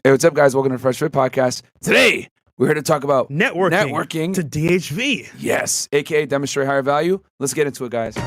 Hey, what's up, guys? Welcome to the Fresh Fit Podcast. Today, we're here to talk about networking to DHV. Yes, aka demonstrate higher value. Let's get into it, guys.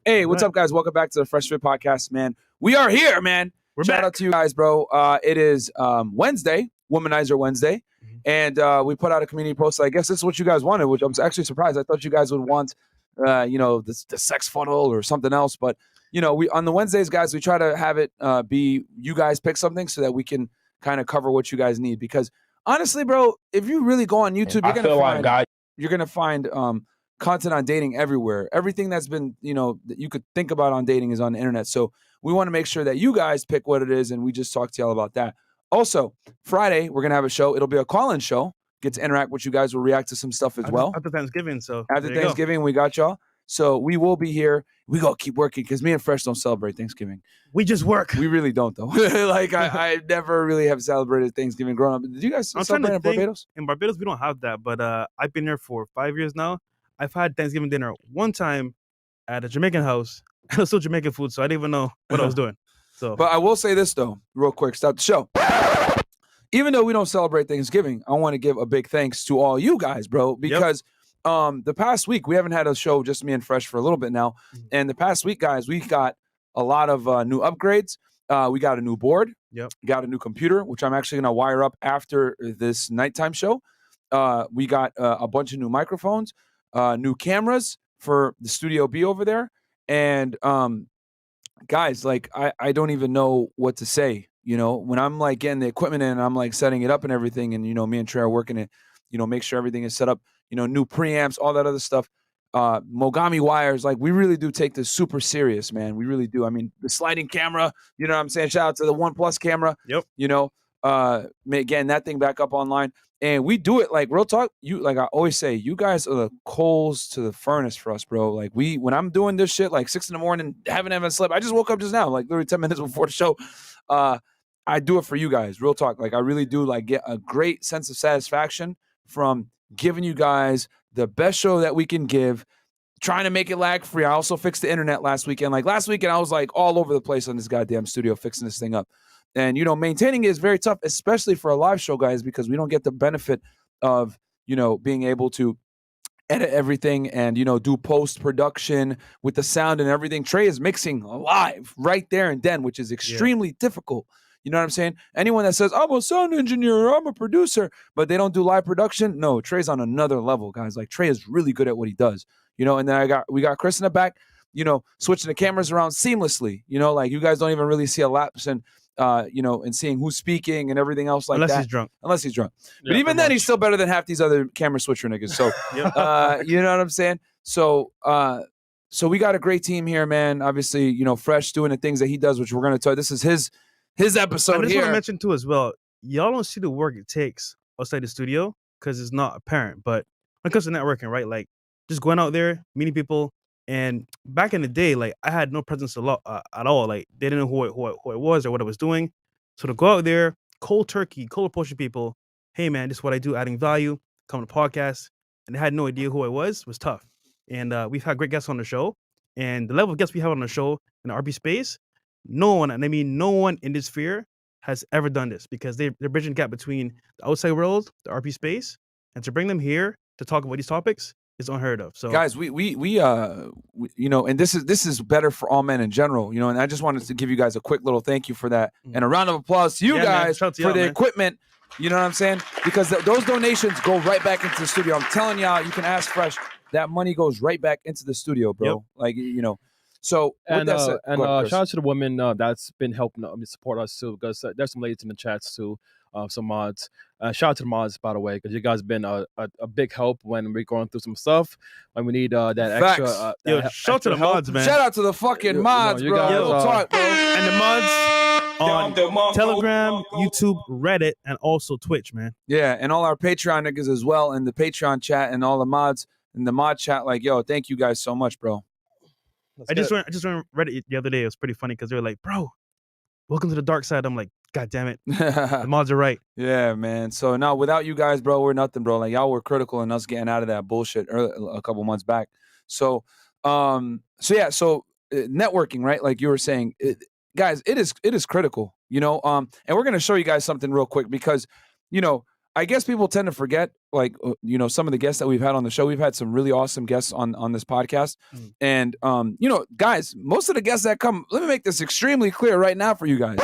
Hey, what's up, guys? Welcome back to the Fresh Fit Podcast, man. We are here, man. Shout out to you guys, bro. It is Wednesday, Womanizer Wednesday, and we put out a community post. I guess this is what you guys wanted, which I'm actually surprised. I thought you guys would want, the sex funnel or something else. But, we on the Wednesdays, guys, we try to have it be you guys pick something so that we can kind of cover what you guys need. Because honestly, bro, if you really go on YouTube, you're gonna find content on dating everywhere. Everything that's been, that you could think about on dating is on the internet. So we want to make sure that you guys pick what it is, and we just talk to y'all about that. Also, Friday, we're going to have a show. It'll be a call-in show. Get to interact with you guys. We'll react to some stuff as well. After Thanksgiving, After Thanksgiving, we got y'all. So we will be here. We got to keep working because me and Fresh don't celebrate Thanksgiving. We just work. We really don't, though. I never really have celebrated Thanksgiving growing up. Did you guys celebrate in Barbados? In Barbados, we don't have that, but I've been there for 5 years now. I've had Thanksgiving dinner one time at a Jamaican house, and it was still Jamaican food, so I didn't even know what I was doing. But I will say this, though, real quick, stop the show. Even though we don't celebrate Thanksgiving, I want to give a big thanks to all you guys, bro, because the past week, we haven't had a show, just me and Fresh, for a little bit now. And the past week, guys, we got a lot of new upgrades. We got a new board. Got a new computer, which I'm actually going to wire up after this nighttime show. We got a bunch of new microphones. New cameras for the Studio B over there. And guys, I don't even know what to say. When I'm getting the equipment in and I'm setting it up and everything, and me and Trey are working it, make sure everything is set up, new preamps, all that other stuff, Mogami wires. We really do take this super serious, man. We really do. I mean, the sliding camera, you know what I'm saying? Shout out to the OnePlus camera. Getting that thing back up online. And we do it real talk. I always say, you guys are the coals to the furnace for us, bro. When I'm doing this shit 6 a.m, haven't slept. I just woke up just now, literally 10 minutes before the show. I do it for you guys, real talk. I really do get a great sense of satisfaction from giving you guys the best show that we can give, trying to make it lag free. I also fixed the internet last weekend. Last weekend, I was all over the place on this goddamn studio fixing this thing up. And, maintaining it is very tough, especially for a live show, guys, because we don't get the benefit of, being able to edit everything and, do post-production with the sound and everything. Trey is mixing live right there and then, which is extremely difficult. You know what I'm saying? Anyone that says, I'm a sound engineer, I'm a producer, but they don't do live production, no, Trey's on another level, guys. Trey is really good at what he does, and then we got Chris in the back, switching the cameras around seamlessly, you guys don't even really see a lapse in, and seeing who's speaking and everything else Unless that. Unless he's drunk. But even then, he's still better than half these other camera switcher niggas. So, you know what I'm saying? So we got a great team here, man. Obviously, Fresh doing the things that he does, which we're going to tell you. This is his episode I just here. want to mention, too, as well, y'all don't see the work it takes outside the studio because it's not apparent. But when it comes to networking, right, just going out there, meeting people. And back in the day, I had no presence at all. They didn't know who it was or what I was doing. So to go out there, cold approaching people, hey man, this is what I do, adding value, come to podcast, and they had no idea who I was tough. And we've had great guests on the show, and the level of guests we have on the show in the RP space, no one in this sphere has ever done this because they're bridging the gap between the outside world, the RP space, and to bring them here to talk about these topics is unheard of. So guys, we and this is better for all men in general, and I just wanted to give you guys a quick little thank you for that and a round of applause to you guys for the equipment. You know what I'm saying? Because those donations go right back into the studio. I'm telling y'all, you can ask Fresh. That money goes right back into the studio, bro. So with that said, and go ahead, Chris. shout out to the women that's been helping support us too, because there's some ladies in the chats too, some mods. Shout out to the mods, by the way, because you guys been a big help when we're going through some stuff, when we need that Facts. extra. Yo, that shout out to extra the help. mods, man. Shout out to the fucking mods, you bro. guys, Real talk, bro. And the mods on Telegram, YouTube, Reddit, and also Twitch, man. Yeah, and all our Patreon niggas as well, and the Patreon chat, and all the mods in the mod chat. Like, yo, thank you guys so much, bro. I just went Reddit the other day. It was pretty funny because they were like, "Bro, welcome to the dark side." I'm like, "God damn it, the mods are right." Yeah, man. So now without you guys, bro, we're nothing, bro. Like y'all were critical in us getting out of that bullshit a couple months back. So, networking, right? Like you were saying, guys, it is critical, you know. And we're gonna show you guys something real quick because, you know, I guess people tend to forget, like, you know, some of the guests that we've had on the show. We've had some really awesome guests on this podcast. And, you know, guys, most of the guests that come, let me make this extremely clear right now for you guys.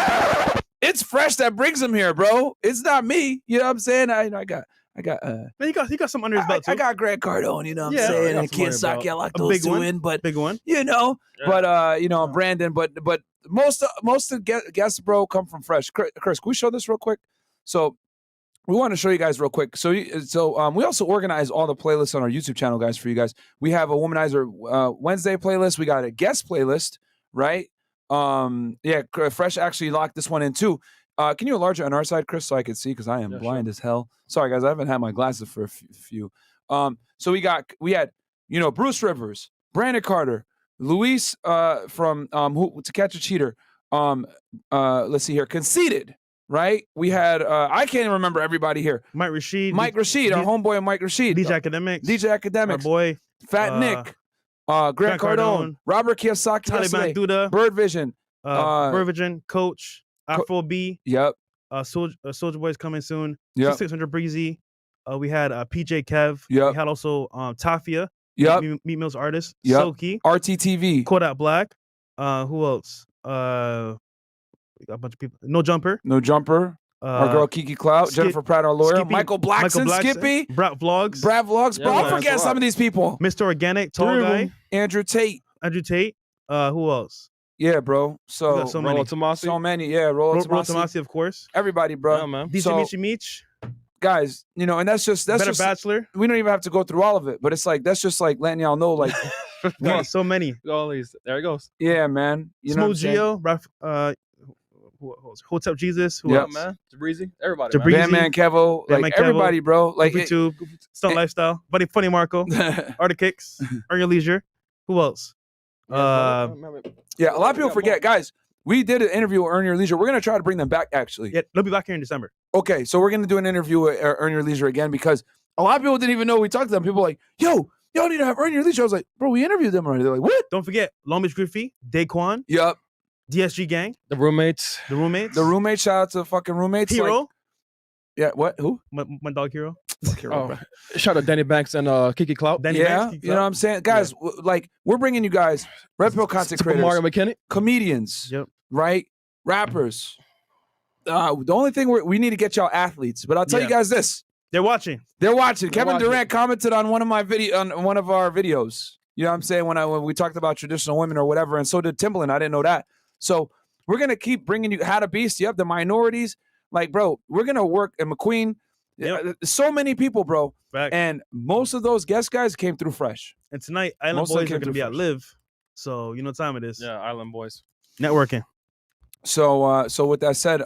It's Fresh that brings them here, bro. It's not me. You know what I'm saying? I got Man, he got some under his belt too. I got Greg Cardone, you know what I'm Yeah. saying? I I got some can't under suck belt. you like A those big two one. in, but Big one. you know, Yeah. but you know, Brandon, but most of the guests, bro, come from Fresh. Chris, can we show this real quick? So we want to show you guys real quick. So we also organize all the playlists on our YouTube channel, guys, for you guys. We have a Womanizer Wednesday playlist. We got a guest playlist, right? Yeah, Fresh actually locked this one in too. Can you enlarge it on our side, Chris, so I can see? Because I am blind as hell. Sorry, guys, I haven't had my glasses for a few. So we had, you know, Bruce Rivers, Brandon Carter, Luis from To Catch a Cheater. Let's see here, Conceited, right? We had I can't even remember everybody here. Mike Rashid, our homeboy, and Mike Rashid, DJ Akademiks, DJ Akademiks, our boy Fat Nick, Grant Cardone, Robert Kiyosaki, Taliban Duda, Bird Vision, Burvision, Coach, Afro B. Yep. Soldier Boy's coming soon. Yep. 600 Breezy. We had PJ Kev. Yep. We had also Tafia. Yep. Meat Mills artist. Yep. Silky. RTTV. Kodak Black. Who else? We got a bunch of people. No Jumper. Our girl Kiki Clout, Jennifer Pratt, our lawyer, Skippy, Michael Blackson, Skippy, Brat Vlogs, Brad Vlogs, bro. Yeah, I'm man, forgetting that's a some lot. of these people. Mr. Organic, Tall Guy, Andrew Tate. Who else? Yeah, bro. So got so many. Rollo Tomasi. So many. Yeah, Rollo Tomasi, of course. Everybody, bro. Yeah, man. DJ So, Michi Meech. guys, you know, and that's just Better Bachelor. we don't even have to go through all of it, but it's like that's just like letting y'all know, like, Got so many. All these. There it goes. yeah, man. You know what I'm Smooth saying? Geo, Hotep Jesus, who Yeah, else? Man, Jabrizi. Everybody. Jabrizi. Man. Bam Man Kevo, Bam like Man Kevo, everybody, bro. Like Goofy Tube, Stunt Lifestyle, Buddy Funny Marco, Arctic Kicks, Earn Your Leisure. Who else? yeah, a lot of people forget, guys. We did an interview with Earn Your Leisure. We're gonna try to bring them back, actually. Yeah, they'll be back here in December. Okay, so we're gonna do an interview with Earn Your Leisure again because a lot of people didn't even know we talked to them. People were like, yo, y'all need to have Earn Your Leisure. I was like, bro, we interviewed them already. They're like, what? Don't forget Long Beach Graffiti, Daquan, Yup. DSG Gang, The roommates. the roommates, The roommate, shout out to fucking roommates. Hero, Like, yeah, what? Who? my dog Hero. Oh, shout out Danny Banks and Kiki Clout. Danny Yeah, Banks, you know what I'm saying? Guys, like, we're bringing you guys Red Pill content Super creators, Mario McKinney. comedians, Yep. right? Rappers. The only thing we need to get y'all athletes, but I'll tell you Yeah. guys this. They're watching. They're watching. They're Kevin watching. Durant commented on one of our videos. You know what I'm saying? When we talked about traditional women or whatever, and so did Timbaland. I didn't know that. So we're gonna keep bringing you How to Beast. You have the minorities. Like, bro, we're gonna work and McQueen. Yep. So many people, bro. Back. And most of those guest guys came through Fresh. And tonight, Island Most of them Boys came are going to through be at first. Live. So, you know what time it is. Yeah, Island Boys. Networking. So with that said,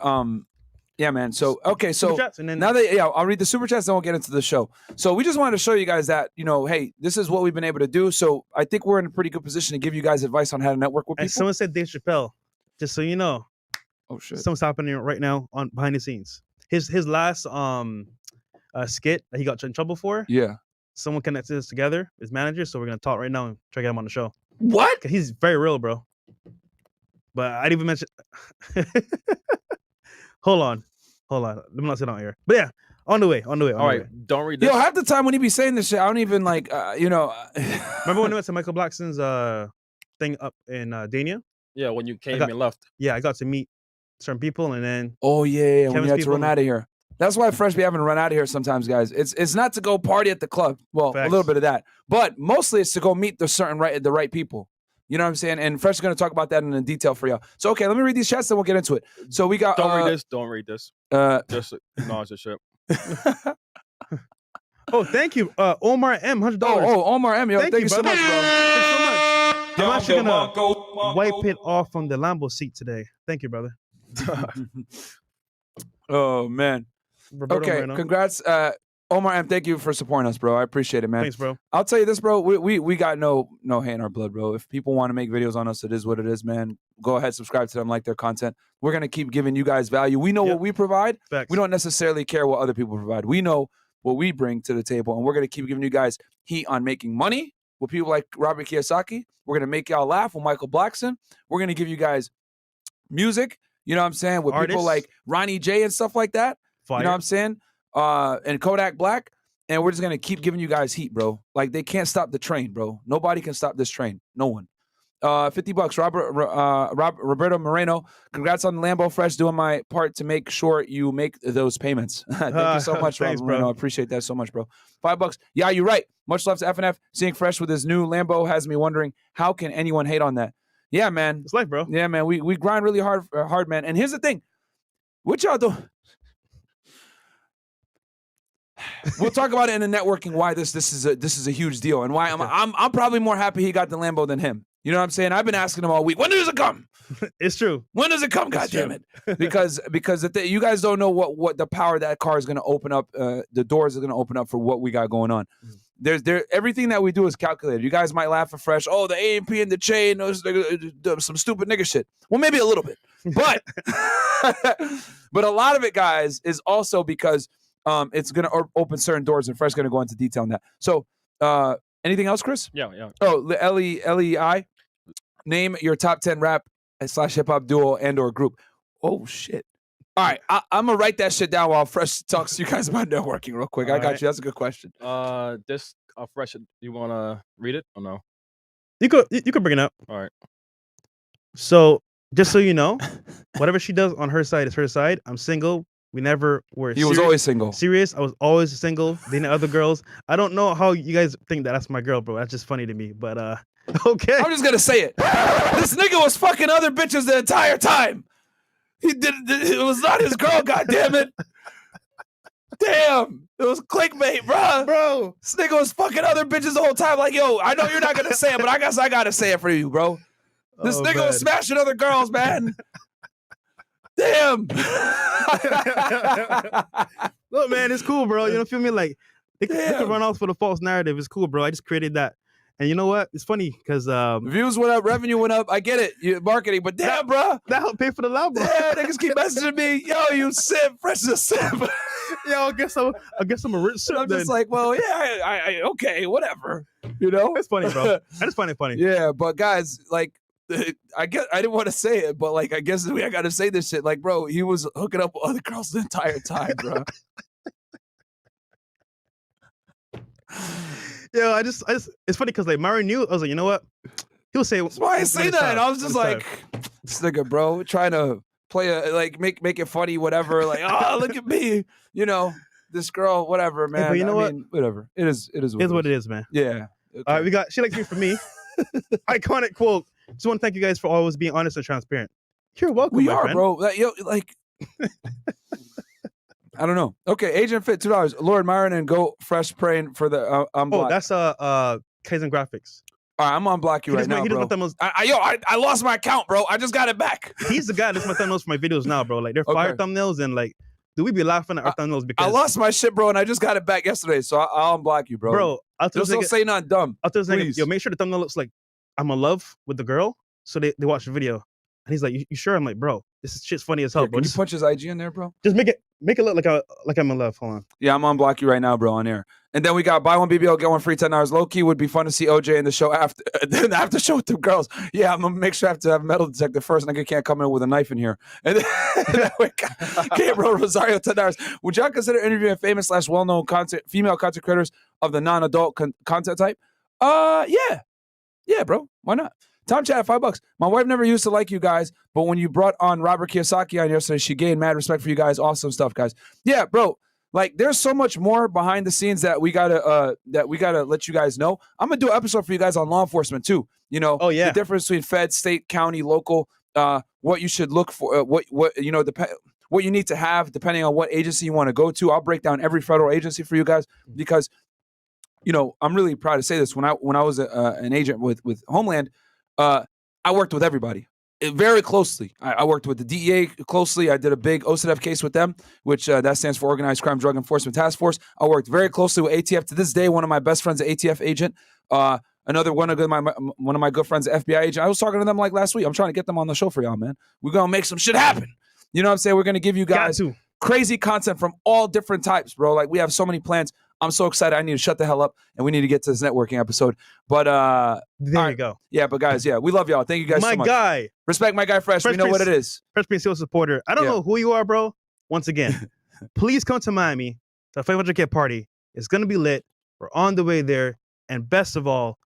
yeah, man. So okay, so Super chats, and then now that I'll read the super chats, then we'll get into the show. So we just wanted to show you guys that, you know, hey, this is what we've been able to do. So I think we're in a pretty good position to give you guys advice on how to network with and people. someone said Dave Chappelle. Just so you know, Oh shit. something's happening right now on behind the scenes. His last skit that he got in trouble for. Yeah. Someone connected us together, his manager. So we're gonna talk right now and try to get him on the show. What? 'Cause he's very real, bro. But I didn't even mention. Hold on. Let me not sit on here. But yeah, on the way. All right, don't read this. Yo, half the time when he be saying this shit, I don't even like, you know. Remember when we went to Michael Blackson's thing up in Dania? Yeah, when you came got- and left. Yeah, I got to meet certain people, and then Oh yeah, when Kevin's you have to people- run out of here. That's why Fresh be having to run out of here sometimes, guys. It's not to go party at the club. Well, Facts. a little bit of that, but mostly it's to go meet the right people. You know what I'm saying? And Fresh is going to talk about that in detail for y'all. So, okay, let me read these chats, then we'll get into it. So we got... Don't read this. Don't read this. Just acknowledge the shit. Oh, thank you. Omar M, $100. Oh, Omar M, yo, thank you so much, bro. Thanks so much. I'm actually going to wipe it off from the Lambo seat today. Thank you, brother. Oh, man. Roberto Okay, Moreno. congrats. Omar M, thank you for supporting us, bro. I appreciate it, man. Thanks, bro. I'll tell you this, bro. We got no hate in our blood, bro. If people want to make videos on us, it is what it is, man. Go ahead, subscribe to them, like their content. We're going to keep giving you guys value. We know what we provide. Facts. We don't necessarily care what other people provide. We know what we bring to the table, and we're going to keep giving you guys heat on making money with people like Robert Kiyosaki. We're going to make y'all laugh with Michael Blackson. We're going to give you guys music, you know what I'm saying, with people like Ronnie J and stuff like that. Fire. You know what I'm saying? And Kodak Black. And we're just going to keep giving you guys heat, bro. Like, they can't stop the train, bro. Nobody can stop this train. No one. $50. Roberto Moreno. Congrats on the Lambo. Fresh, doing my part to make sure you make those payments. Thank you so much, thanks, Robert Moreno. I appreciate that so much, bro. $5. Yeah, you're right. Much love to FnF. Seeing Fresh with his new Lambo has me wondering, how can anyone hate on that? Yeah, man. It's life, bro. Yeah, man. We grind really hard, man. And here's the thing. What y'all do? We'll talk about it in the networking why this is a huge deal and why I'm probably more happy he got the Lambo than him. You know what I'm saying? I've been asking him all week. When does it come? It's true. When does it come? God damn it! Because you guys don't know what the power that car is going to open up. The doors are going to open up for what we got going on. Everything that we do is calculated. You guys might laugh at Fresh. Oh, the A&P and the chain, some stupid nigga shit. Well, maybe a little bit, but but a lot of it, guys, is also because it's going to open certain doors, and Fresh is going to go into detail on that. So, anything else, Chris? Yeah. Oh, LEI. Name your top 10 rap / hip hop duo and or group. Oh shit! All right, I'm gonna write that shit down while Fresh talks to you guys about networking real quick. I got you. That's a good question. This Fresh. You wanna read it or no? You could bring it up. All right. So just so you know, whatever she does on her side is her side. I'm single. We never were. He was always single. Serious. I was always single, dating other girls. I don't know how you guys think that's my girl, bro. That's just funny to me. But okay. I'm just gonna say it. This nigga was fucking other bitches the entire time. It was not his girl. God damn it. Damn. It was clickbait, bro. This nigga was fucking other bitches the whole time. Like, yo, I know you're not gonna say it, but I guess I gotta say it for you, bro. This nigga was smashing other girls, man. Damn. Look, man, it's cool, bro. You know, feel me? Like, they can run off for the false narrative. It's cool, bro. I just created that. And you know what? It's funny because views went up, revenue went up. I get it, marketing, but damn, bro, that helped pay for the Lambo. Yeah, niggas keep messaging me, yo, you simp, Fresh is a simp. Yo, I guess I'm a rich simp. I'm just like, well, yeah, I okay, whatever. You know, it's funny, bro. I just find it funny. Yeah, but guys, like, I guess I didn't want to say it, but like, I guess I got to say this shit. Like, bro, he was hooking up with other girls the entire time, bro. Yeah, I just, it's funny because like Myron knew. I was like, you know what? He'll say. That's why I say that. And I was just like, this nigga, bro, trying to play make it funny, whatever. Like, oh, look at me, you know, this girl, whatever, man. Hey, but you know what? Whatever. It is what it is, man. Yeah. Okay. All right, we got She Likes Me for Me. Iconic quote. Just want to thank you guys for always being honest and transparent. You're welcome. We are, bro. Like. I don't know. Okay, Agent Fit, $2. Lord Myron and Go Fresh praying for the Oh, that's Kaizen Graphics. All right, I'm on block you right now, bro. I lost my account, bro. I just got it back. He's the guy that's my thumbnails for my videos now, bro. Like they're fire thumbnails and like, do we be laughing at our thumbnails because I lost my shit, bro, and I just got it back yesterday, so I'll unblock you, bro. Bro, I'll tell just don't say nothing dumb. I'll tell this nigga, yo, make sure the thumbnail looks like I'm in love with the girl, so they watch the video. And he's like, you sure? I'm like, bro, this shit's funny as hell, Yeah, bro. Can you punch his IG in there, bro? Just make it look like I'm in love. Hold on. Yeah, I'm on block you right now, bro, on air. And then we got buy one BBL, get one free $10. Low key would be fun to see OJ in the show after the show with the girls. Yeah, I'm gonna make sure I have to have a metal detector first. Nigga can't come in with a knife in here. And then Gabriel Rosario, $10. Would y'all consider interviewing famous / well-known female content creators of the non-adult content type? Yeah, bro. Why not? Tom Chat, $5. My wife never used to like you guys, but when you brought on Robert Kiyosaki on yesterday, she gained mad respect for you guys. Awesome stuff, guys. Yeah, bro. Like, there's so much more behind the scenes that we gotta let you guys know. I'm gonna do an episode for you guys on law enforcement too. You know, Oh, yeah. the difference between fed, state, county, local. What you should look for. What you know, what you need to have depending on what agency you want to go to. I'll break down every federal agency for you guys because, you know, I'm really proud to say this. When I was an agent with Homeland, I worked with everybody very closely. I worked with the DEA closely. I did a big OCDF case with them, which that stands for Organized Crime Drug Enforcement Task Force. I worked very closely with ATF. To this day, one of my best friends, an ATF agent. Another one of my good friends, an FBI agent. I was talking to them like last week. I'm trying to get them on the show for y'all, man. We're gonna make some shit happen. You know what I'm saying? We're gonna give you guys crazy content from all different types, bro. Like, we have so many plans. I'm so excited. I need to shut the hell up, and we need to get to this networking episode. But there you go. Yeah, but guys, yeah, we love y'all. Thank you guys so much. My guy. Respect my guy Fresh. We know what it is. Fresh Prince Hill supporter. I don't know who you are, bro. Once again, please come to Miami. The 500K party. It's gonna be lit. We're on the way there. And best of all,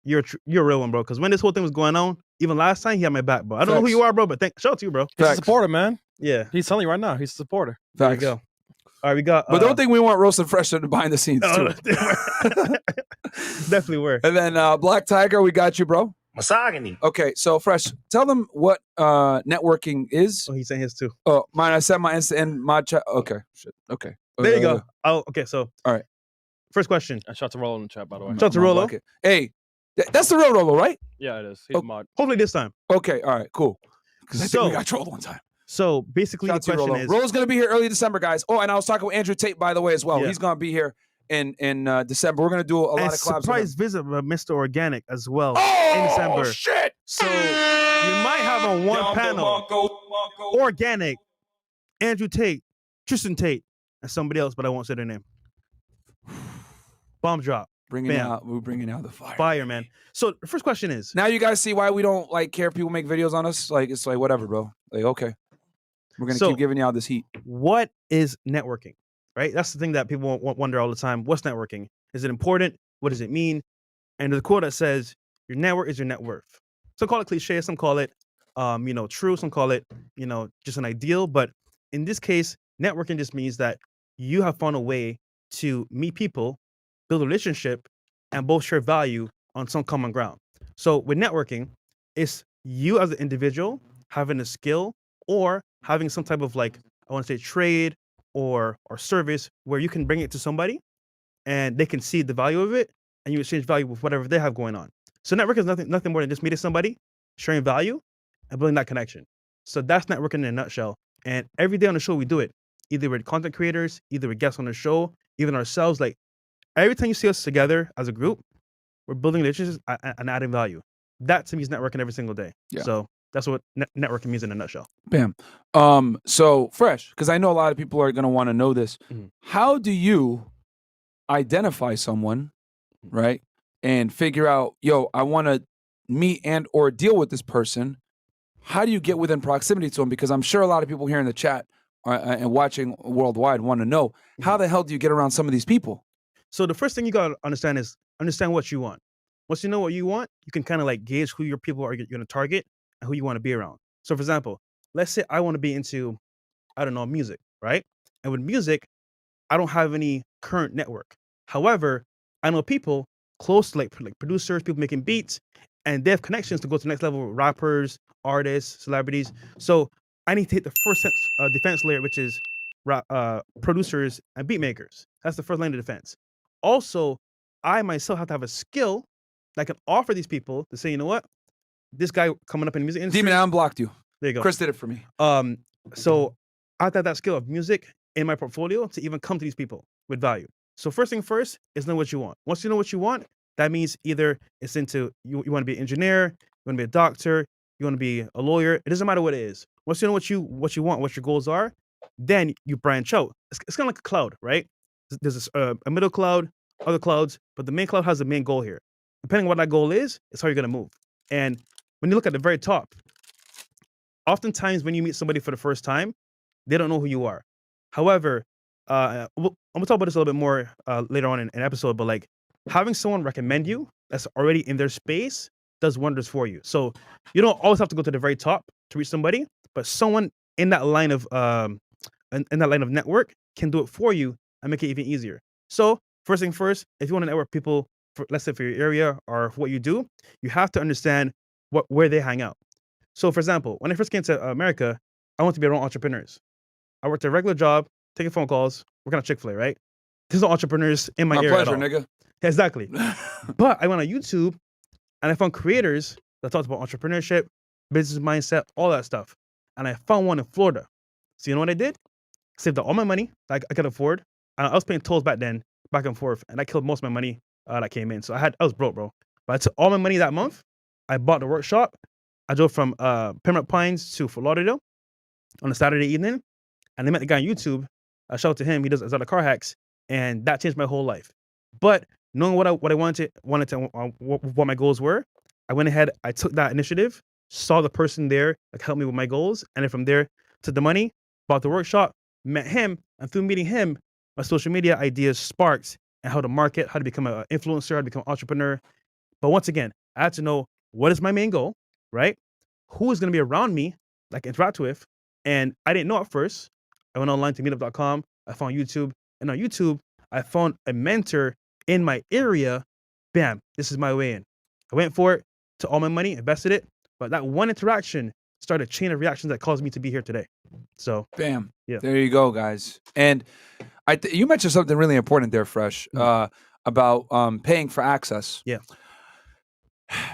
you're a real one, bro. Because when this whole thing was going on, even last time, he had my back, bro. I don't know who you are, bro, but shout out to you, bro. He's a supporter, man. Yeah. He's telling you right now. He's a supporter. There you go. All right, we got. But don't think we want Roasted Fresh behind the scenes, too. Definitely were. And then Black Tiger, we got you, bro. Misogyny. Okay, so Fresh, tell them what networking is. Oh, he's saying his too. Oh, mine. I said my Insta and my chat. Okay, shit. Okay. There you go. Oh, okay. So, all right. First question. Shout out to Rollo in the chat, by the way. Shout out to Rollo. Hey, that's the real Rollo, right? Yeah, it is. He's a mod. Hopefully this time. Okay, all right, cool. Because I think we got trolled one time. So basically, the question is, Rollo's going to be here early December, guys. Oh, and I was talking with Andrew Tate, by the way, as well. Yeah. He's going to be here in December. We're going to do a lot of collabs. Surprise visit with Mr. Organic as well in Oh, December. shit! So you might have on one panel Organic, Andrew Tate, Tristan Tate, and somebody else, but I won't say their name. Bomb drop. We're bringing out the fire. Fire, man. So the first question is, now you guys see why we don't like care if people make videos on us. Like, it's like, whatever, bro. Like, okay, we're gonna keep giving y'all this heat. What is networking? Right? That's the thing that people wonder all the time. What's networking? Is it important? What does it mean? And there's a quote that says, "Your network is your net worth." Some call it cliche, some call it, true, some call it, just an ideal. But in this case, networking just means that you have found a way to meet people, build a relationship, and both share value on some common ground. So with networking, it's you as an individual having a skill or having some type of trade or service where you can bring it to somebody and they can see the value of it and you exchange value with whatever they have going on. So networking is nothing more than just meeting somebody, sharing value, and building that connection. So that's networking in a nutshell. And every day on the show, we do it. Either with content creators, either with guests on the show, even ourselves. Like, every time you see us together as a group, we're building relationships and adding value. That to me is networking every single day. Yeah. So that's what networking means in a nutshell. Bam. So Fresh, because I know a lot of people are going to want to know this. Mm-hmm. How do you identify someone, right, and figure out, I want to meet and or deal with this person? How do you get within proximity to them? Because I'm sure a lot of people here in the chat and watching worldwide want to know, how the hell do you get around some of these people? So the first thing you got to understand is understand what you want. Once you know what you want, you can kind of gauge who your people are going to target and who you want to be around. So for example, let's say I want to be into, music, right? And with music, I don't have any current network. However, I know people close to like producers, people making beats, and they have connections to go to the next level with rappers, artists, celebrities. So I need to hit the first defense layer, which is producers and beat makers. That's the first line of defense. Also, I myself have to have a skill that I can offer these people to say, you know what, this guy coming up in the music industry. Demon, I unblocked you. There you go. Chris did it for me. So I have to have that skill of music in my portfolio to even come to these people with value. So first thing first is know what you want. Once you know what you want, that means either it's into you want to be an engineer, you want to be a doctor, you want to be a lawyer. It doesn't matter what it is. Once you know what you want, what your goals are, then you branch out. It's kind of like a cloud, right? There's a middle cloud, other clouds, but the main cloud has the main goal here. Depending on what that goal is, it's how you're going to move. And when you look at the very top, oftentimes when you meet somebody for the first time, they don't know who you are. However, I'm going to talk about this a little bit more later on in an episode, but having someone recommend you that's already in their space does wonders for you. So you don't always have to go to the very top to reach somebody, but someone in that line of network can do it for you and make it even easier. So first thing first, if you want to network people, let's say for your area or for what you do, you have to understand where they hang out. So for example, when I first came to America, I wanted to be around entrepreneurs. I worked a regular job, taking phone calls, working at Chick-fil-A, right? There's no entrepreneurs in my area pleasure, at all. nigga. Exactly. But I went on YouTube and I found creators that talked about entrepreneurship, business mindset, all that stuff. And I found one in Florida. So you know what I did? Saved up all my money that I could afford. And I was paying tolls back then, back and forth, and I killed most of my money that came in. So I was broke, bro. But I took all my money that month. I bought the workshop. I drove from Pembroke Pines to Fort Lauderdale on a Saturday evening, and I met the guy on YouTube. I shout out to him. He does other car hacks, and that changed my whole life. But knowing what I wanted what my goals were, I went ahead. I took that initiative, saw the person there that helped me with my goals, and then from there took the money, bought the workshop, met him, and through meeting him, my social media ideas sparked and how to market, how to become an influencer, how to become an entrepreneur. But once again, I had to know what is my main goal, right? Who is going to be around me, like interact with, and I didn't know at first. I went online to meetup.com. I found YouTube, and on YouTube, I found a mentor in my area. Bam, this is my way in. I went for it, took all my money, invested it, but that one interaction started a chain of reactions that caused me to be here today. So, bam, yeah, there you go, guys. And you mentioned something really important there, Fresh, about paying for access. Yeah.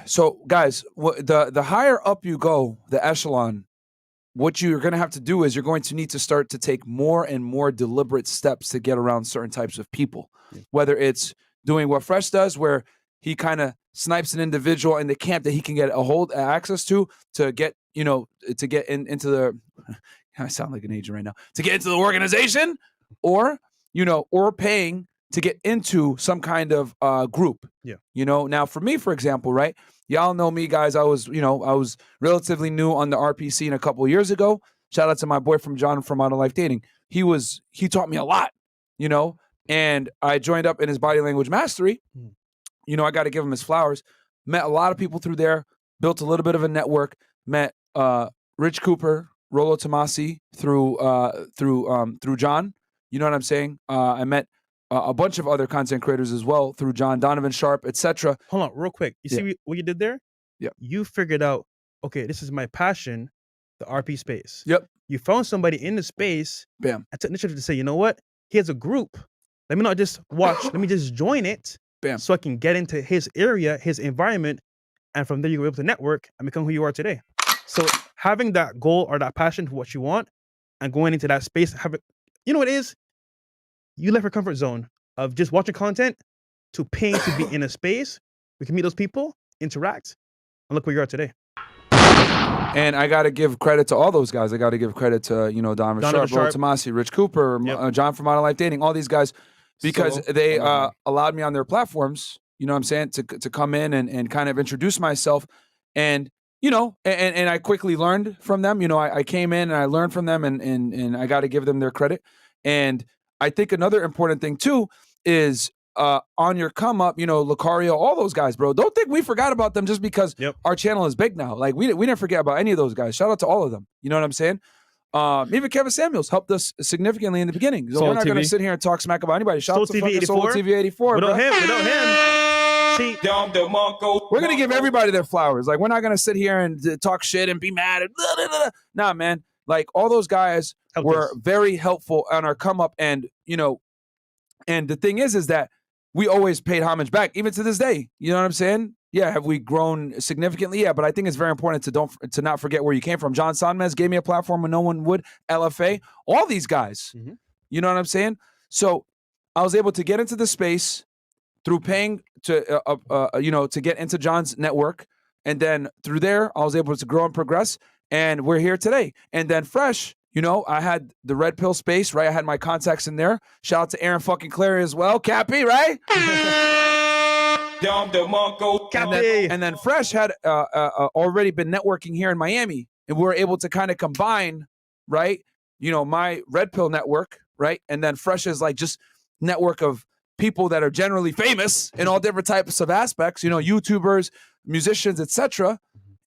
So, guys, the higher up you go, the echelon, what you're going to have to do is you're going to need to start to take more and more deliberate steps to get around certain types of people. Yeah. Whether it's doing what Fresh does, where he kind of snipes an individual in the camp that he can get access to get, to get into the, I sound like an agent right now, to get into the organization, or paying to get into some kind of group. Yeah. Now for me, for example, right? Y'all know me, guys. I was relatively new on the RP scene a couple of years ago. Shout out to my boyfriend John from Modern Life Dating. He taught me a lot, and I joined up in his body language mastery. I got to give him his flowers. Met a lot of people through there, built a little bit of a network, met Rich Cooper, Rolo Tomasi through John. You know what I'm saying? I met a bunch of other content creators as well through John, Donovan Sharp, etc. Hold on, real quick. You see what you did there? Yeah. You figured out, okay, this is my passion, the RP space. Yep. You found somebody in the space. Bam. And took initiative to say, you know what? He has a group. Let me not just watch. Let me just join it. Bam. So I can get into his area, his environment, and from there you were able to network and become who you are today. So having that goal or that passion for what you want and going into that space, you know what it is? You left your comfort zone of just watching content to paying to be in a space. We can meet those people, interact, and look where you are today. And I got to give credit to all those guys. I got to give credit to, Donovan Sharp, Rolo Tomasi, Rich Cooper, John from Modern Life Dating, all these guys, because they allowed me on their platforms, you know what I'm saying, to come in and kind of introduce myself. And, and I quickly learned from them. I came in and I learned from them, and I got to give them their credit. And I think another important thing, too, is on your come up, Lucario, all those guys, bro. Don't think we forgot about them just because our channel is big now. Like, we didn't forget about any of those guys. Shout out to all of them. You know what I'm saying? Even Kevin Samuels helped us significantly in the beginning. So we're not going to sit here and talk smack about anybody. Shout out to fucking Soul TV 84. Without him. See, we're going to give everybody their flowers. Like, we're not going to sit here and talk shit and be mad. And blah, blah, blah. Nah, man. Like, all those guys were very helpful on our come up. And, and the thing is that we always paid homage back, even to this day. You know what I'm saying? Yeah, have we grown significantly? Yeah, but I think it's very important to not forget where you came from. John Sonmez gave me a platform when no one would. LFA, all these guys. Mm-hmm. You know what I'm saying? So I was able to get into the space through paying to get into John's network, and then through there I was able to grow and progress, and we're here today. And then Fresh. I had the Red Pill space, right? I had my contacts in there. Shout out to Aaron fucking Clary as well. Cappy, right? And then Fresh had already been networking here in Miami. And we were able to kind of combine, right? My Red Pill network, right? And then Fresh is like just network of people that are generally famous in all different types of aspects, YouTubers, musicians, etc.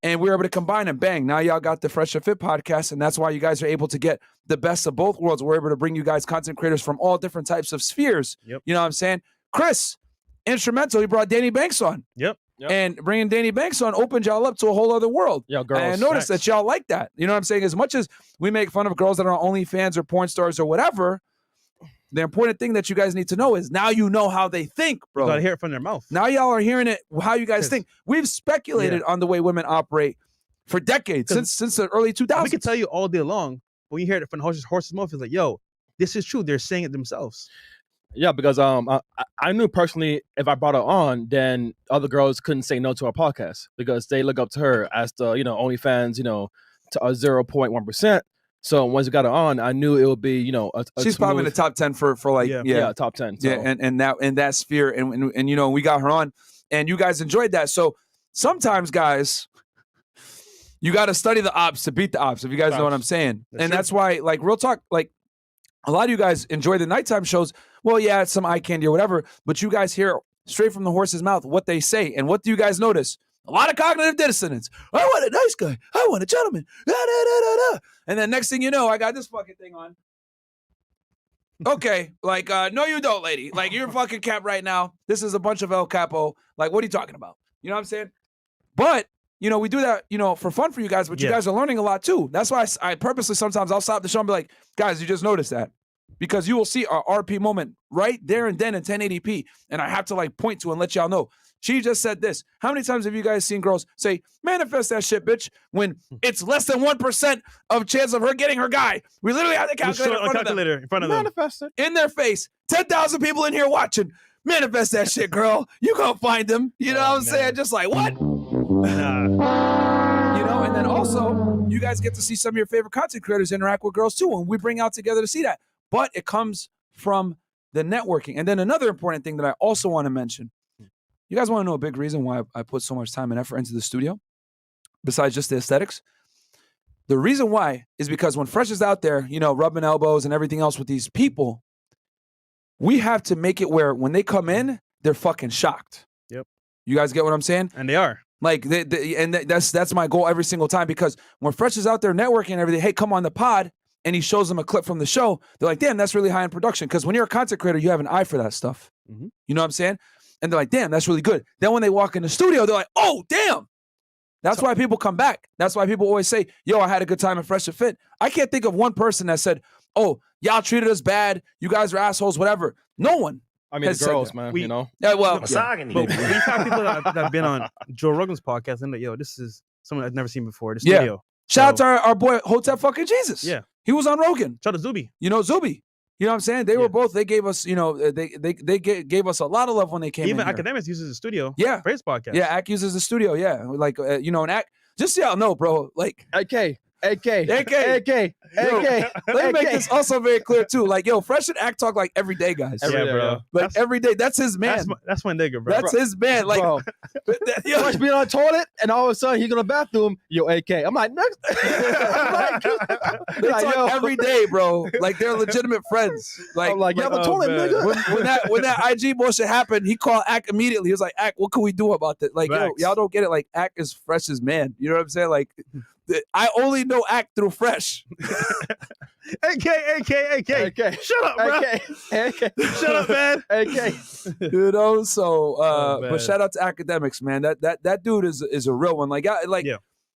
And we were able to combine and bang. Now y'all got the Fresh and Fit podcast, and that's why you guys are able to get the best of both worlds. We're able to bring you guys content creators from all different types of spheres. Yep. You know what I'm saying? Chris, instrumental, he brought Danny Banks on. Yep. And bringing Danny Banks on opened y'all up to a whole other world. Yo, girls. And I noticed that y'all like that. You know what I'm saying? As much as we make fun of girls that are on OnlyFans or porn stars or whatever, the important thing that you guys need to know is now you know how they think, bro. You gotta hear it from their mouth. Now y'all are hearing it, how you guys think. We've speculated on the way women operate for decades, since the early 2000s. We can tell you all day long, but when you hear it from the horse's mouth, it's like, yo, this is true. They're saying it themselves. Yeah, because I knew personally if I brought her on, then other girls couldn't say no to our podcast because they look up to her as the, OnlyFans, to a 0.1%. So once we got her on, I knew it would be, she's probably in the top 10 for like, top 10. So. Yeah, and that in that sphere, and we got her on, and you guys enjoyed that. So sometimes, guys, you got to study the ops to beat the ops, if you guys know what I'm saying. That's why, like, real talk, like, a lot of you guys enjoy the nighttime shows. Well, yeah, it's some eye candy or whatever, but you guys hear straight from the horse's mouth what they say. And what do you guys notice? A lot of cognitive dissonance. I want a nice guy. I want a gentleman. Da, da, da, da, da. And then next thing you know, I got this fucking thing on. Okay, like, no, you don't, lady. Like, you're fucking cap right now. This is a bunch of El Capo. Like, what are you talking about? You know what I'm saying? But, we do that, for fun for you guys, but you guys are learning a lot too. That's why I purposely sometimes I'll stop the show and be like, guys, you just noticed that. Because you will see our RP moment right there and then in 1080p. And I have to like point to and let y'all know. She just said this. How many times have you guys seen girls say, manifest that shit, bitch, when it's less than 1% of chance of her getting her guy? We literally have the calculator in front of them. Manifest it. In their face. 10,000 people in here watching. Manifest that shit, girl. You gonna find them. You know what I'm saying? Just like, what? And then also, you guys get to see some of your favorite content creators interact with girls too, and we bring out together to see that. But it comes from the networking. And then another important thing that I also want to mention. You guys want to know a big reason why I put so much time and effort into the studio, besides just the aesthetics? The reason why is because when Fresh is out there, rubbing elbows and everything else with these people, we have to make it where when they come in, they're fucking shocked. Yep. You guys get what I'm saying? And they are. Like, that's my goal every single time, because when Fresh is out there networking and everything, hey, come on the pod, and he shows them a clip from the show, they're like, damn, that's really high in production. Because when you're a content creator, you have an eye for that stuff. Mm-hmm. You know what I'm saying? And they're like, damn, that's really good. Then when they walk in the studio, they're like, oh, damn. That's why people come back. That's why people always say, yo, I had a good time at Fresh and Fit. I can't think of one person that said, oh, y'all treated us bad. You guys are assholes, whatever. No one. I mean, the girls, man, Yeah, well. But we've had people that have been on Joe Rogan's podcast and like, yo, this is someone I've never seen before. The studio. Yeah. Shout out to our boy, Hotep fucking Jesus. Yeah. He was on Rogan. Shout out to Zuby. Zuby. You know what I'm saying? They were both, they gave us, they gave us a lot of love when they came in. Even here. Akademiks uses the studio. Yeah. For his podcast. Yeah, Ak uses the studio. Yeah. Like, and Ak, just so y'all know, bro, like. AK. Let me make this also very clear too. Like, yo, Fresh and Ak talk like every day, guys. Every day, bro. Like every day. That's his man. That's my nigga, bro. That's his man. Like, bro. Fresh being on the toilet, and all of a sudden he go to the bathroom. Yo, AK. I'm like, next. They talk every day, bro. Like they're legitimate friends. Like, I'm like, you have a toilet, nigga. When that IG bullshit happened, he called Ak immediately. He was like, Ak, what can we do about this? Like, yo, y'all don't get it. Like, Ak is Fresh's man. You know what I'm saying? Like, I only know Ak through Fresh. AK. Shut up, bro. AK. Shut up, man. AK. So, but shout out to Akademiks, man. That dude is a real one. Like,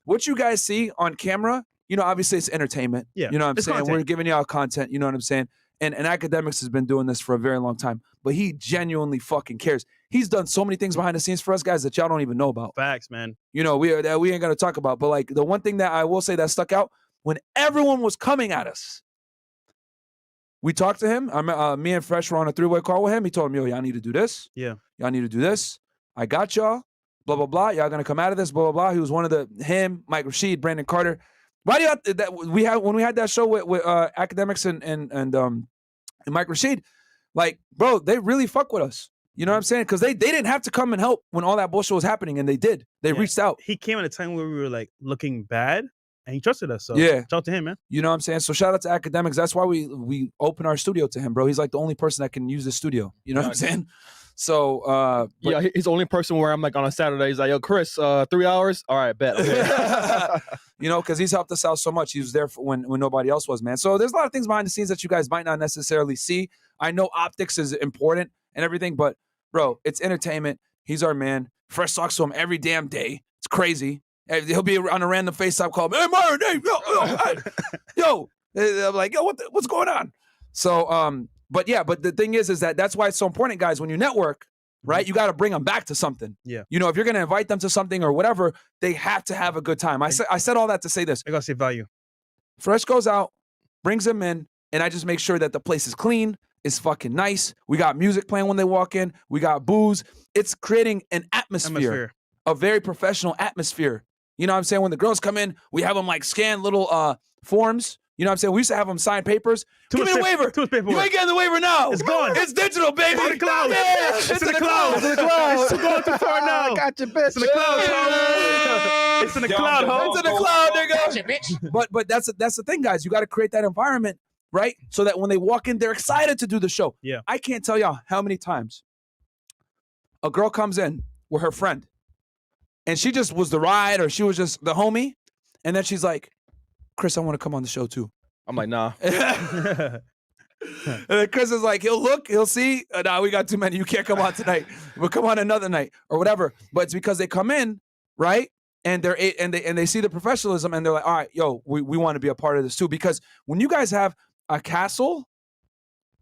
what you guys see on camera, obviously it's entertainment. Yeah. You know what I'm saying? Content. We're giving y'all content. You know what I'm saying? And Akademiks has been doing this for a very long time, but he genuinely fucking cares. He's done so many things behind the scenes for us guys that y'all don't even know about. Facts, man. We ain't gonna talk about, but like the one thing that I will say that stuck out when everyone was coming at us, we talked to him. Me and Fresh were on a three-way call with him. He told me, yo, y'all need to do this. Yeah. Y'all need to do this. I got y'all. Blah, blah, blah. Y'all gonna come out of this. Blah, blah, blah. He was one of him, Mike Rashid, Brandon Carter. Why do you when we had that show with Akademiks and Mike Rashid, like, bro, they really fuck with us. You know what I'm saying? Because they didn't have to come and help when all that bullshit was happening, and they did. They reached out. He came at a time where we were like looking bad, and he trusted us. So shout out to him, man. You know what I'm saying? So shout out to Akademiks. That's why we open our studio to him, bro. He's like the only person that can use the studio. You know what I'm saying? So, Yeah, he's the only person where I'm like on a Saturday. He's like, yo, Chris, 3 hours. All right, bet. Okay. you know, because he's helped us out so much. He was there for when nobody else was, man. So there's a lot of things behind the scenes that you guys might not necessarily see. I know optics is important and everything, but bro, it's entertainment. He's our man. Fresh talks to him every damn day. It's crazy. He'll be on a random FaceTime call. Hey, Myron, hey, yo. I'm like, yo, what's going on? So, but the thing is that's why it's so important, guys. When you network, right, you got to bring them back to something. Yeah. You know, if you're going to invite them to something or whatever, they have to have a good time. I said all that to say this. I gotta see value. Fresh goes out, brings them in, and I just make sure that the place is clean. It's fucking nice. We got music playing when they walk in. We got booze. It's creating an atmosphere. A very professional atmosphere. You know what I'm saying? When the girls come in, we have them like scan little forms. You know what I'm saying? We used to have them sign papers. Give me the waiver. You ain't getting the waiver now. It's gone. It's digital, baby. It's in the cloud. Yeah, It's in the cloud. It's in the cloud. It's going too far now. I got your bitch. It's in the cloud. It's in the cloud, ho. It's in the cloud, nigga. But that's the thing, guys. You got to create that environment, right? So that when they walk in, they're excited to do the show. Yeah. I can't tell y'all how many times a girl comes in with her friend, and she just was the ride, or she was just the homie, and then she's like, Chris, I want to come on the show too. I'm like, nah. And then Chris is like, he'll see. Nah, we got too many. You can't come on tonight. We'll come on another night or whatever. But it's because they come in, right? And they see the professionalism, and they're like, all right, yo, we want to be a part of this too. Because when you guys have a castle,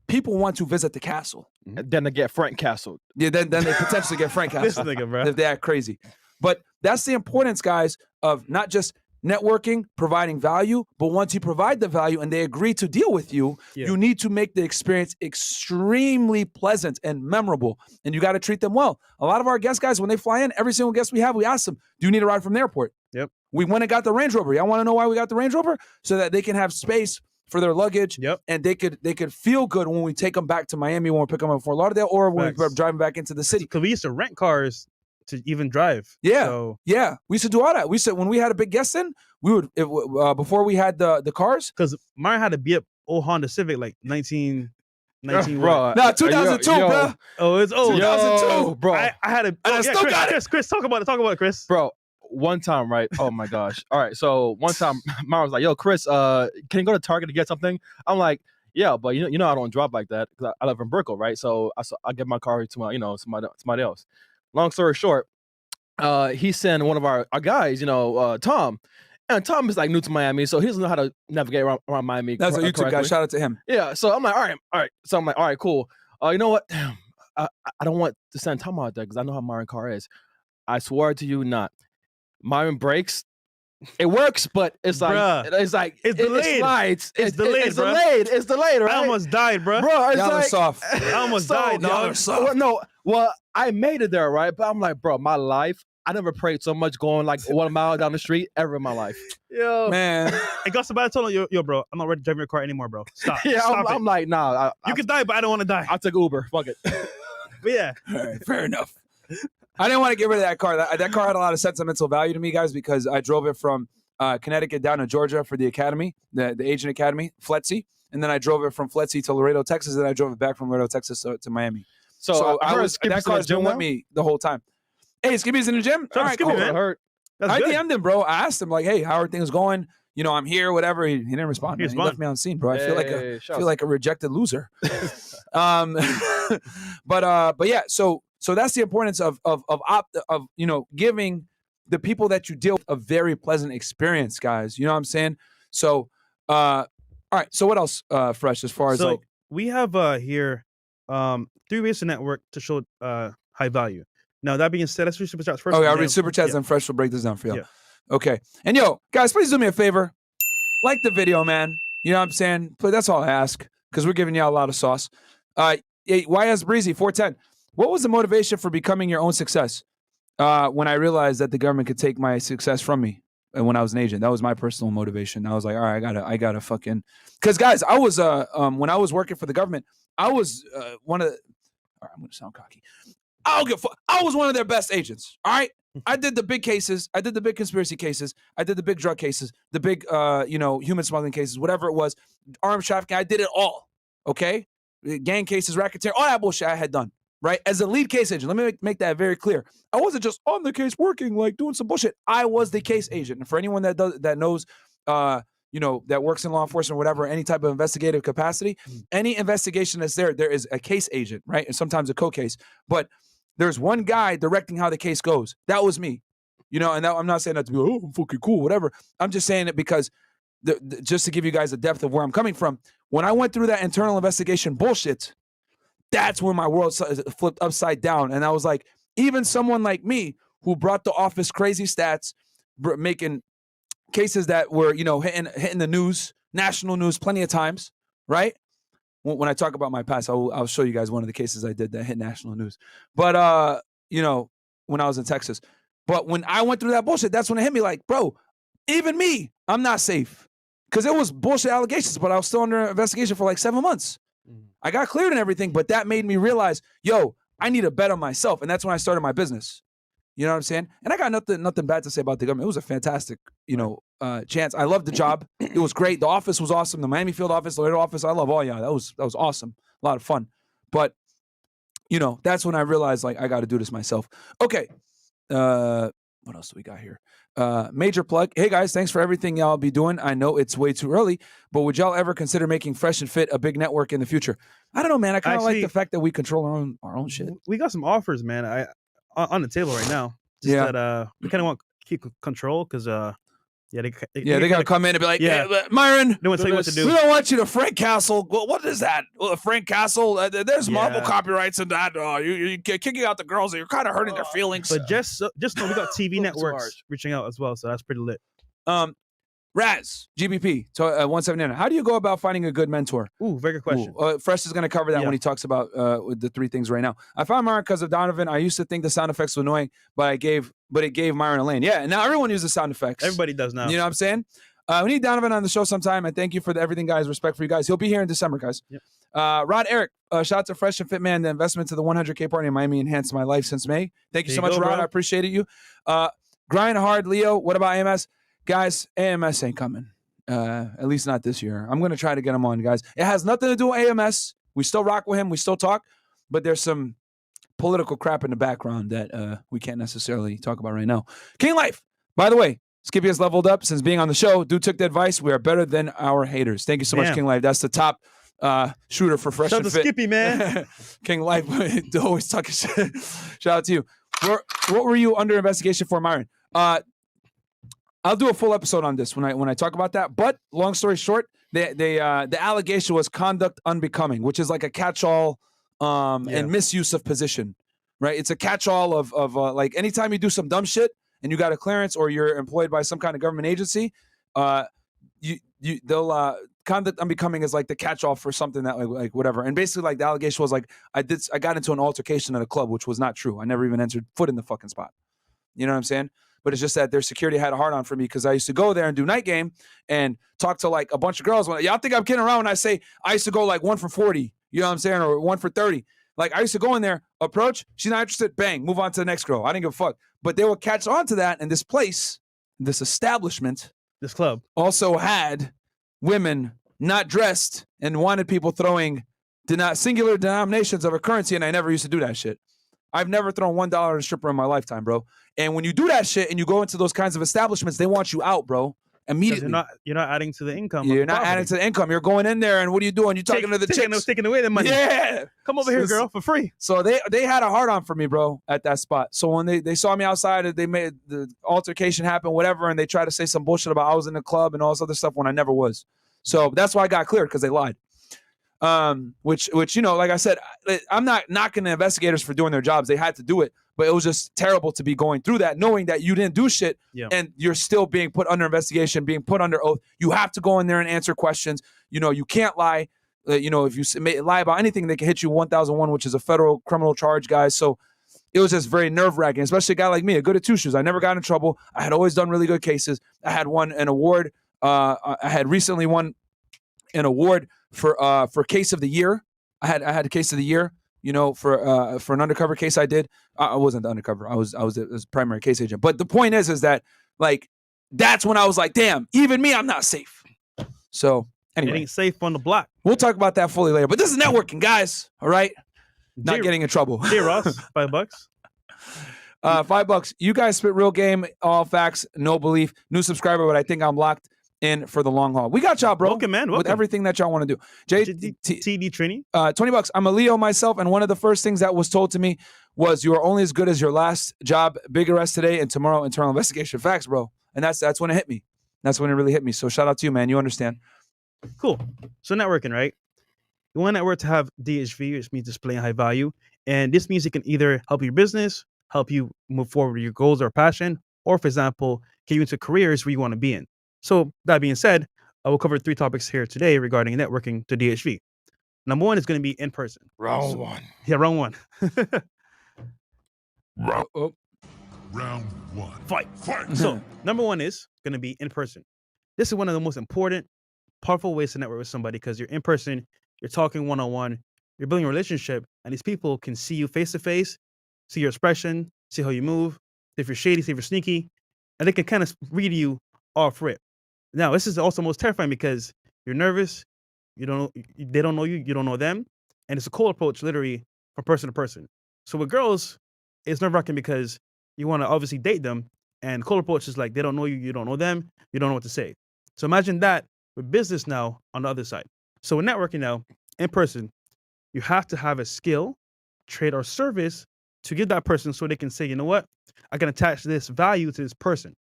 people want to visit the castle. Then they get Frank castled. Yeah, then they potentially get Frank This castle nigga, bro. if they act crazy. But that's the importance, guys, of not just networking, providing value, but once you provide the value and they agree to deal with you, you need to make the experience extremely pleasant and memorable. And you got to treat them well. A lot of our guest guys, when they fly in, every single guest we have, we ask them, do you need a ride from the airport? Yep. We went and got the Range Rover. Y'all want to know why we got the Range Rover? So that they can have space for their luggage. Yep. And they could feel good when we take them back to Miami, when we pick them up in Fort Lauderdale, or when we're driving back into the city. Because we used to rent cars to even drive. Yeah. So. Yeah. We used to do all that. We said when we had a big guest in, we would, before we had the cars. Because Myron had to be up old Honda Civic like 19 bro. Nah, 2002, bro. Oh, it's old. 2002, bro. I had a. I still got it. Chris, talk about it, Chris. Bro, one time, right? Oh my gosh. All right. So one time, Myron was like, yo, Chris, can you go to Target to get something? I'm like, yeah, but you know I don't drive like that because I live in Brickell, right? So I give my car to my, somebody else. Long story short, he sent one of our guys, Tom. And Tom is like new to Miami, so he doesn't know how to navigate around Miami. That's a YouTube guy. Shout out to him. Yeah. So I'm like, all right. So I'm like, all right, cool. You know what? Damn, I don't want to send Tom out there because I know how Myron car is. I swear to you, not. Myron brakes. It works, but it's like it's delayed. It slides. It's delayed. It's delayed. It's delayed, right? I almost died, bro. Bro, it's y'all like, are soft. I almost died. Y'all are soft. Well, I made it there, right? But I'm like, bro, my life. I never prayed so much going like 1 mile down the street ever in my life. Yo, man. I got somebody told him, yo, bro, I'm not ready to drive your car anymore, bro. Stop. Yeah, Stop I'm like, nah. You can die, but I don't want to die. I'll take Uber. Fuck it. But yeah. All right, fair enough. I didn't want to get rid of that car. That car had a lot of sentimental value to me, guys, because I drove it from Connecticut down to Georgia for the academy, the Agent Academy, FLETC. And then I drove it from FLETC to Laredo, Texas. And I drove it back from Laredo, Texas to Miami. So that car's been with me the whole time. Hey, Skippy's in the gym? All right, Skippy, cool. man. I DM'd him, bro. I asked him, like, hey, how are things going? I'm here, whatever. He didn't respond. He left me on scene, bro. I feel like a rejected loser. But yeah, so that's the importance of giving the people that you deal with a very pleasant experience, guys. You know what I'm saying? So, all right. So what else, Fresh, as far as like we have here 3 ways to network to show high value. Now, that being said, let's read Superchats first. Okay, I'll read Superchats and Fresh will break this down for you. Yeah. Okay. And yo, guys, please do me a favor. Like the video, man. You know what I'm saying? But that's all I ask because we're giving y'all a lot of sauce. YS Breezy, 410. What was the motivation for becoming your own success? When I realized that the government could take my success from me and when I was an agent. That was my personal motivation. I was like, all right, I gotta fucking... Because, guys, I was, when I was working for the government, I was one of the... All right, I'm going to sound cocky. I was one of their best agents. All right. I did the big cases. I did the big conspiracy cases. I did the big drug cases, the big, human smuggling cases, whatever it was, armed trafficking. I did it all. Okay. Gang cases, racketeering, all that bullshit I had done. right? As a lead case agent, let me make that very clear. I wasn't just on the case working, like doing some bullshit. I was the case agent. And for anyone that knows, that works in law enforcement or whatever, any type of investigative capacity, any investigation that's there is a case agent, right? And sometimes a co-case. But there's one guy directing how the case goes. That was me. And I'm not saying that to be, I'm fucking cool, whatever. I'm just saying it because just to give you guys a depth of where I'm coming from. When I went through that internal investigation bullshit, that's when my world flipped upside down. And I was like, even someone like me who brought the office crazy stats, making cases that were, hitting the news, national news plenty of times, right? When I talk about my past, I'll show you guys one of the cases I did that hit national news. But, when I was in Texas. But when I went through that bullshit, that's when it hit me like, bro, even me, I'm not safe. Because it was bullshit allegations, but I was still under investigation for like 7 months. I got cleared and everything, but that made me realize, I need to bet on myself. And that's when I started my business. You know what I'm saying? And I got nothing bad to say about the government. It was a fantastic, chance. I loved the job. It was great. The office was awesome. The Miami Field office, the Laredo office, I love all y'all. That was awesome. A lot of fun. But, that's when I realized, like, I got to do this myself. Okay. What else do we got here? Major plug. Hey guys, thanks for everything y'all be doing. I know it's way too early, but would y'all ever consider making Fresh and Fit a big network in the future? I don't know, man. I kind of like the fact that we control our own shit. We got some offers, man. On the table right now. That we kind of want to keep control because they gotta come in and be like, hey, Myron, they want to tell you what to do. We don't want you to Frank Castle. What is that? Frank Castle? There's multiple copyrights in that. You're kicking out the girls. You're kind of hurting their feelings. But just know we got TV networks reaching out as well, so that's pretty lit. Raz, GBP, 179. How do you go about finding a good mentor? Ooh, very good question. Fresh is going to cover that when he talks about with the 3 things right now. I found Myron because of Donovan. I used to think the sound effects were annoying, but it gave Myron a lane. Yeah, and now everyone uses sound effects. Everybody does now. You know what I'm saying? We need Donovan on the show sometime, and thank you for everything, guys. Respect for you guys. He'll be here in December, guys. Yep. Rod Eric, shout out to Fresh and Fit Man. The investment to the 100K party in Miami enhanced my life since May. Thank you so much, Rod. I appreciated you. Grind hard, Leo. What about AMS? Guys, AMS ain't coming. At least not this year. I'm going to try to get him on, guys. It has nothing to do with AMS. We still rock with him. We still talk. But there's some political crap in the background that we can't necessarily talk about right now. King Life. By the way, Skippy has leveled up since being on the show. Dude took the advice. We are better than our haters. Thank you so much, King Life. That's the top shooter for Fresh and Fit. Shout out to Skippy, man. King Life. Always talking shit. Shout out to you. What were you under investigation for, Myron? I'll do a full episode on this when I talk about that. But long story short, the allegation was conduct unbecoming, which is like a catch-all and misuse of position, right? It's a catch-all of like anytime you do some dumb shit and you got a clearance or you're employed by some kind of government agency, they'll conduct unbecoming is like the catch-all for something that like whatever. And basically like the allegation was like I got into an altercation at a club, which was not true. I never even entered foot in the fucking spot. You know what I'm saying? But it's just that their security had a hard on for me because I used to go there and do night game and talk to like a bunch of girls. Y'all think I'm kidding around when I say I used to go like 1 for 40, you know what I'm saying? Or 1 for 30. Like I used to go in there, approach, she's not interested, bang, move on to the next girl. I didn't give a fuck. But they would catch on to that. And this place, this establishment, this club also had women not dressed and wanted people throwing singular denominations of a currency. And I never used to do that shit. I've never thrown $1 at a stripper in my lifetime, bro. And when you do that shit and you go into those kinds of establishments, they want you out, bro. Immediately. You're not adding to the income. You're not adding to the income. You're going in there and what are you doing? You're talking to the chicks. Taking away the money. Yeah. Come over here, girl, for free. So they had a hard on for me, bro, at that spot. So when they saw me outside, they made the altercation happen, whatever, and they tried to say some bullshit about I was in the club and all this other stuff when I never was. So that's why I got cleared, because they lied. Which like I said, I'm not knocking the investigators for doing their jobs. They had to do it, but it was just terrible to be going through that, knowing that you didn't do shit and you're still being put under investigation, being put under oath. You have to go in there and answer questions. You can't lie. If you lie about anything, they can hit you 1001, which is a federal criminal charge, guys. So it was just very nerve-wracking, especially a guy like me, a good at two shoes. I never got in trouble. I had always done really good cases. I had won an award. I had recently won an award for case of the year. I had a case of the year, for an undercover case I did. I wasn't the undercover. I was a primary case agent. But the point is that like that's when I was like, damn, even me, I'm not safe. So anyway, it ain't safe on the block. We'll talk about that fully later. But this is networking, guys. All right. not getting in trouble. Ross, $5. $5. You guys spit real game, all facts, no belief. New subscriber, but I think I'm locked in for the long haul. We got y'all, bro. Welcome, man. With everything that y'all want to do. TD Trini. $20. I'm a Leo myself, and one of the first things that was told to me was you are only as good as your last job. Big arrest today and tomorrow internal investigation. Facts, bro. And that's when it hit me. That's when it really hit me. So shout out to you, man. You understand. Cool. So networking, right? You want network to have DHV, which means displaying high value. And this means it can either help your business, help you move forward with your goals or passion, or, for example, get you into careers where you want to be in. So that being said, I will cover 3 topics here today regarding networking to DHV. Number 1 is going to be in person. Round 1. Yeah, round 1. Round 1. Fight. So number 1 is going to be in person. This is one of the most important, powerful ways to network with somebody because you're in person, you're talking one-on-one, you're building a relationship, and these people can see you face-to-face, see your expression, see how you move, see if you're shady, see if you're sneaky, and they can kind of read you off rip. Now, this is also most terrifying because you're nervous, they don't know you, you don't know them, and it's a cold approach literally from person to person. So with girls, it's nerve-wracking because you want to obviously date them, and cold approach is like they don't know you, you don't know them, you don't know what to say. So imagine that with business now on the other side. So with networking now, in person, you have to have a skill, trade, or service to give that person so they can say, you know what, I can attach this value to this person.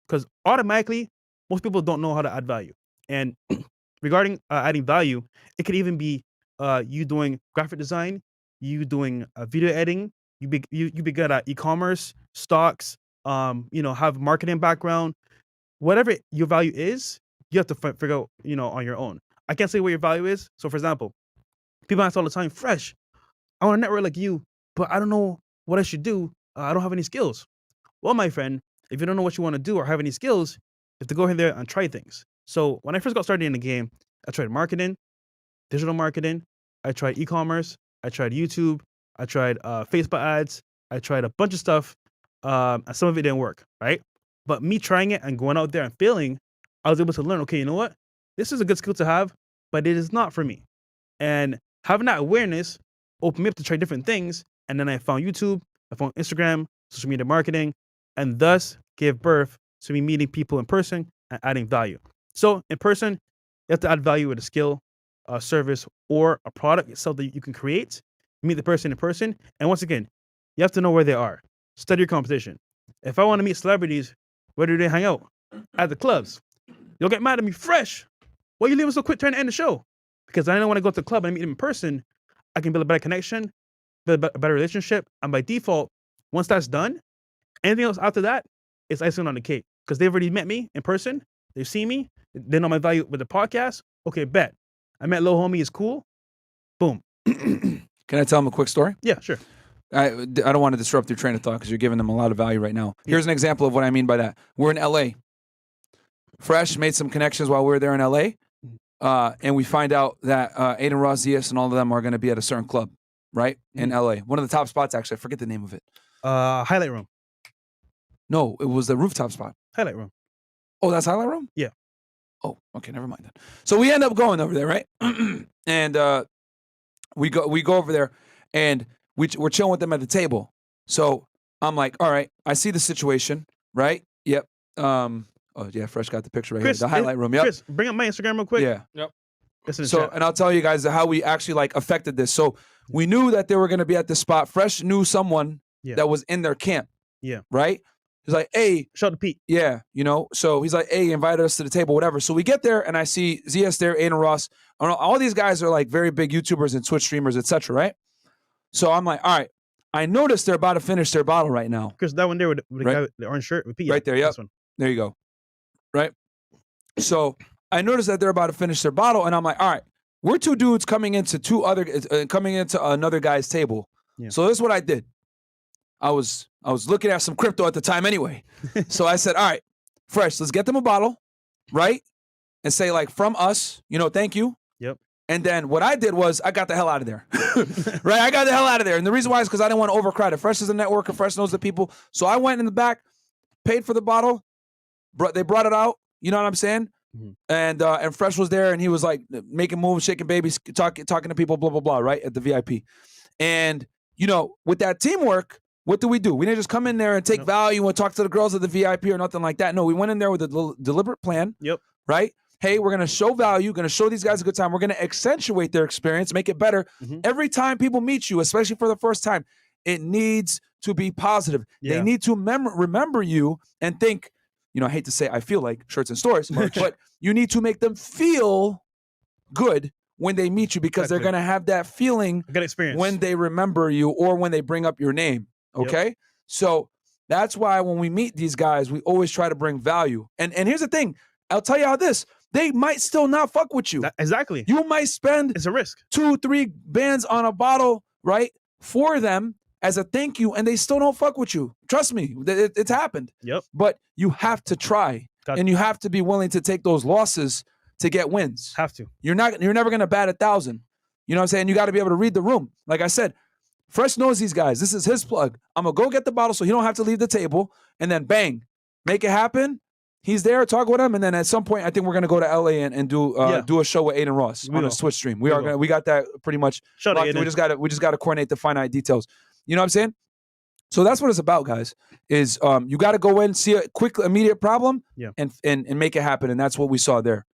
Because automatically, most people don't know how to add value. And regarding adding value, it could even be you doing graphic design, you doing video editing, you be good at e-commerce, stocks, have marketing background, whatever your value is, you have to figure out, on your own. I can't say what your value is. So for example, people ask all the time, Fresh, I want to network like you, but I don't know what I should do. I don't have any skills. Well, my friend, if you don't know what you want to do or have any skills, you have to go in there and try things. So when I first got started in the game, I tried marketing, digital marketing. I tried e-commerce. I tried YouTube. I tried Facebook ads. I tried a bunch of stuff. And some of it didn't work, right? But me trying it and going out there and failing, I was able to learn, okay, you know what? This is a good skill to have, but it is not for me. And having that awareness opened me up to try different things. And then I found YouTube, I found Instagram, social media marketing, and thus gave birth to me meeting people in person and adding value. So in person, you have to add value with a skill, a service, or a product itself that you can create. Meet the person in person. And once again, you have to know where they are. Study your competition. If I want to meet celebrities, where do they hang out? At the clubs. You'll get mad at me, Fresh. Why are you leaving so quick trying to end the show? Because I don't want to go to the club and meet them in person. I can build a better connection, build a better relationship. And by default, once that's done, anything else after that is icing on the cake. Because they've already met me in person. They've seen me. They know my value with the podcast. Okay, bet. I met Lil Homie. Is cool. Boom. Can I tell him a quick story? Yeah, sure. I don't want to disrupt your train of thought because you're giving them a lot of value right now. Here's an example of what I mean by that. We're in LA. Fresh made some connections while we were there in LA. And we find out that Adinross, Zias, and all of them are going to be at a certain club, right? In LA. One of the top spots, actually. I forget the name of it. Highlight Room. No, it was the rooftop spot. Highlight Room. Oh, that's Highlight Room? Yeah. Oh, okay, never mind that. So we end up going over there, right? And we go over there, and we're chilling with them at the table. So I'm like, all right, I see the situation, right? Yep. Oh yeah, Fresh got the picture right Chris, here. The highlight room. Yep. Chris, bring up my Instagram real quick. Yeah. Yep. So, and I'll tell you guys how we actually affected this. So we knew that they were going to be at this spot. Fresh knew someone that was in their camp. Yeah. Right. He's like, hey, shout out to Pete. Yeah. So he's like, hey, invited us to the table, whatever. So we get there and I see Zias there, Adinross. All these guys are like very big YouTubers and Twitch streamers, etc. Right. So I'm like, all right. I noticed they're about to finish their bottle right now. Because that one there with the guy with the orange shirt with Pete. Right there. Yep. There you go. Right. So I noticed that they're about to finish their bottle, and I'm like, all right, we're two dudes coming into another guy's table. Yeah. So this is what I did. I was looking at some crypto at the time anyway. So I said, all right, Fresh, let's get them a bottle, right? And say like, from us, thank you. Yep. And then what I did was I got the hell out of there. Right? I got the hell out of there. And the reason why is because I didn't want to overcrowd it. Fresh is a networker. Fresh knows the people. So I went in the back, paid for the bottle. They brought it out. You know what I'm saying? Mm-hmm. And Fresh was there, and he was like making moves, shaking babies, talking to people, blah, blah, blah, right? At the VIP. And, you know, with that teamwork, what do? We didn't just come in there and take value and talk to the girls at the VIP or nothing like that. No, we went in there with a deliberate plan. Yep. Right? Hey, we're going to show value, going to show these guys a good time. We're going to accentuate their experience, make it better. Every time people meet you, especially for the first time, it needs to be positive. Yeah. They need to remember you and think, you know, I hate to say I feel like shirts and stores, but you need to make them feel good when they meet you, because they're going to have that feeling good experience when they remember you or when they bring up your name. Okay? Yep. So that's why when we meet these guys, we always try to bring value. And here's the thing. I'll tell you how this, they might still not fuck with you. Exactly. You might spend it's a risk 2-3 bands on a bottle, right, for them as a thank you, and they still don't fuck with you. Trust me, it's happened. Yep. But you have to try, and you have to be willing to take those losses to get wins. Have to. You're never gonna bat 1,000. You know what I'm saying? You got to be able to read the room. Like I said, Fresh knows these guys. This is his plug. I'm gonna go get the bottle so he don't have to leave the table, and then bang, make it happen. He's there, talk with him, and then at some point, I think we're gonna go to LA and do a show with Adinross on a Twitch stream. We got that pretty much. We just gotta coordinate the finite details. You know what I'm saying? So that's what it's about, guys. Is you got to go in, see a quick, immediate problem, and make it happen, and that's what we saw there.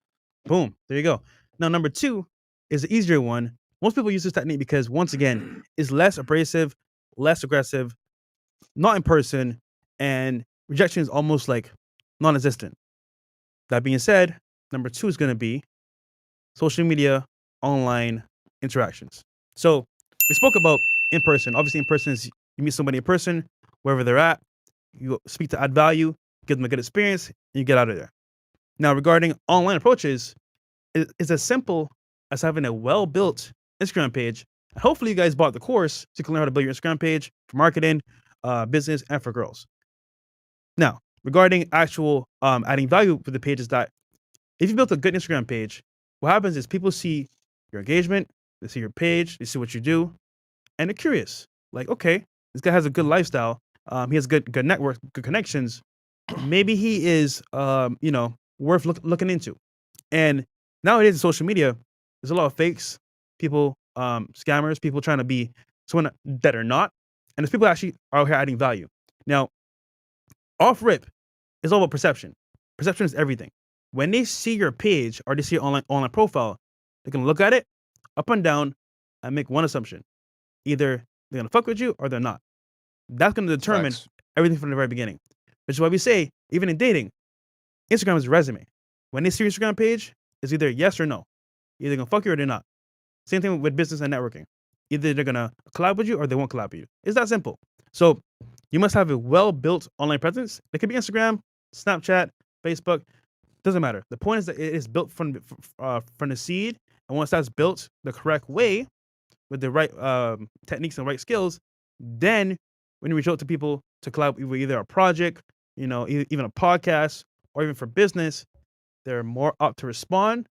Boom. There you go. Now, number 2 is the easier one. Most people use this technique because, once again, it's less abrasive, less aggressive, not in person, and rejection is almost like non-existent. That being said, number 2 is going to be social media, online interactions. So we spoke about in person. Obviously, in person is you meet somebody in person, wherever they're at, you speak to add value, give them a good experience, and you get out of there. Now, regarding online approaches, it's as simple as having a well-built Instagram page. Hopefully, you guys bought the course so you can learn how to build your Instagram page for marketing, business, and for girls. Now, regarding actual adding value for the page is that if you built a good Instagram page, what happens is people see your engagement, they see your page, they see what you do, and they're curious. Like, okay, this guy has a good lifestyle. He has good network, good connections. Maybe he is, worth looking into. And nowadays in social media, there's a lot of fakes, people, scammers, people trying to be someone that are not. And there's people actually out here adding value. Now, off rip, it's all about perception. Perception is everything. When they see your page or they see your online profile, they can look at it up and down and make one assumption. Either they're going to fuck with you or they're not. That's going to determine everything from the very beginning. Which is why we say, even in dating, Instagram is a resume. When they see your Instagram page, it's either yes or no. Either going to fuck you or they're not. Same thing with business and networking. Either they're going to collab with you or they won't collab with you. It's that simple. So you must have a well-built online presence. It could be Instagram, Snapchat, Facebook. Doesn't matter. The point is that it is built from the seed. And once that's built the correct way, with the right techniques and right skills, then when you reach out to people to collab with either a project, even a podcast, or even for business, they're more apt to respond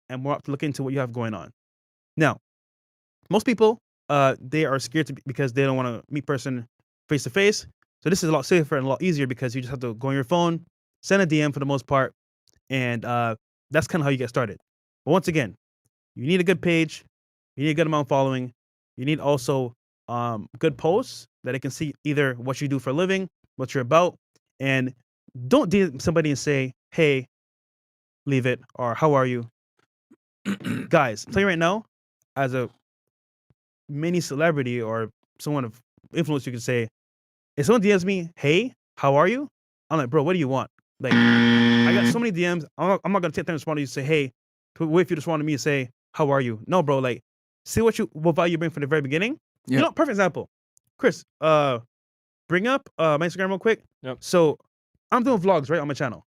and more apt to look into what you have going on. Now, most people, they are scared because they don't want to meet person face to face. So this is a lot safer and a lot easier because you just have to go on your phone, send a DM for the most part, and that's kind of how you get started. But once again, you need a good page, you need a good amount of following, you need also good posts that they can see either what you do for a living, what you're about, and don't DM somebody and say, hey, leave it, or how are you? Guys, I'm telling you right now, as a mini celebrity or someone of influence, you could say, if someone DMs me, hey, how are you? I'm like, bro, what do you want? Like, I got so many DMs. I'm not going to take time to respond to you and say, hey, wait for you to respond to me and say, how are you? No, bro, like, see what value you bring from the very beginning. Yep. Perfect example. Chris, bring up my Instagram real quick. Yep. So I'm doing vlogs, right, on my channel.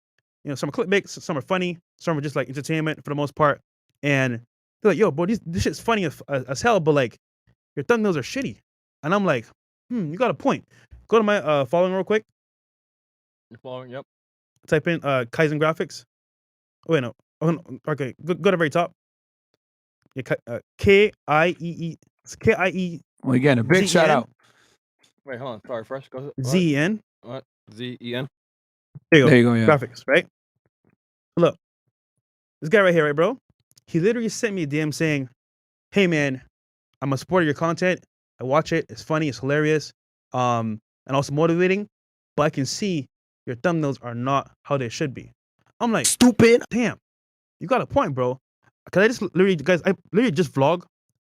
Some are clickbait, some are funny, some are just like entertainment for the most part. And they're like, yo, bro, this shit's funny as hell, but like, your thumbnails are shitty. And I'm like, you got a point. Go to my following real quick. You're following, yep. Type in Kaizen Graphics. Oh, wait, no. Okay, go to the very top. K-I-E-E. K-I-E. Well, again, a big shout out. Wait, hold on. Sorry, Fresh. Go ahead. Z-E-N. What? Z-E-N. There you go. Yeah. Graphics, right? Look. This guy right here, right, bro? He literally sent me a DM saying, hey, man, I'm a supporter of your content. I watch it. It's funny. It's hilarious. And also motivating. But I can see your thumbnails are not how they should be. I'm like, stupid. Damn, you got a point, bro. Cause I just literally, guys, I literally just vlog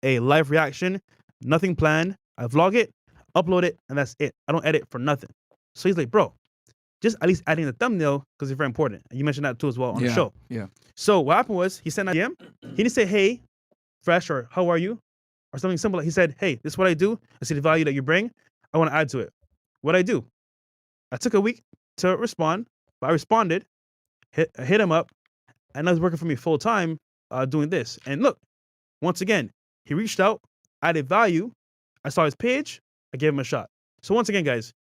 a live reaction, nothing planned. I vlog it, upload it, and that's it. I don't edit for nothing. So he's like, bro, just at least adding the thumbnail because it's very important. And you mentioned that too as well on the show. Yeah. So what happened was he sent a DM. He didn't say, hey, Fresh, or how are you? Or something simple. He said, hey, this is what I do. I see the value that you bring. I want to add to it. What I do? I took a week to respond, but I responded, hit him up, and I was working for me full time doing this. And look, once again, he reached out, added value. I saw his page. I gave him a shot. So once again, guys,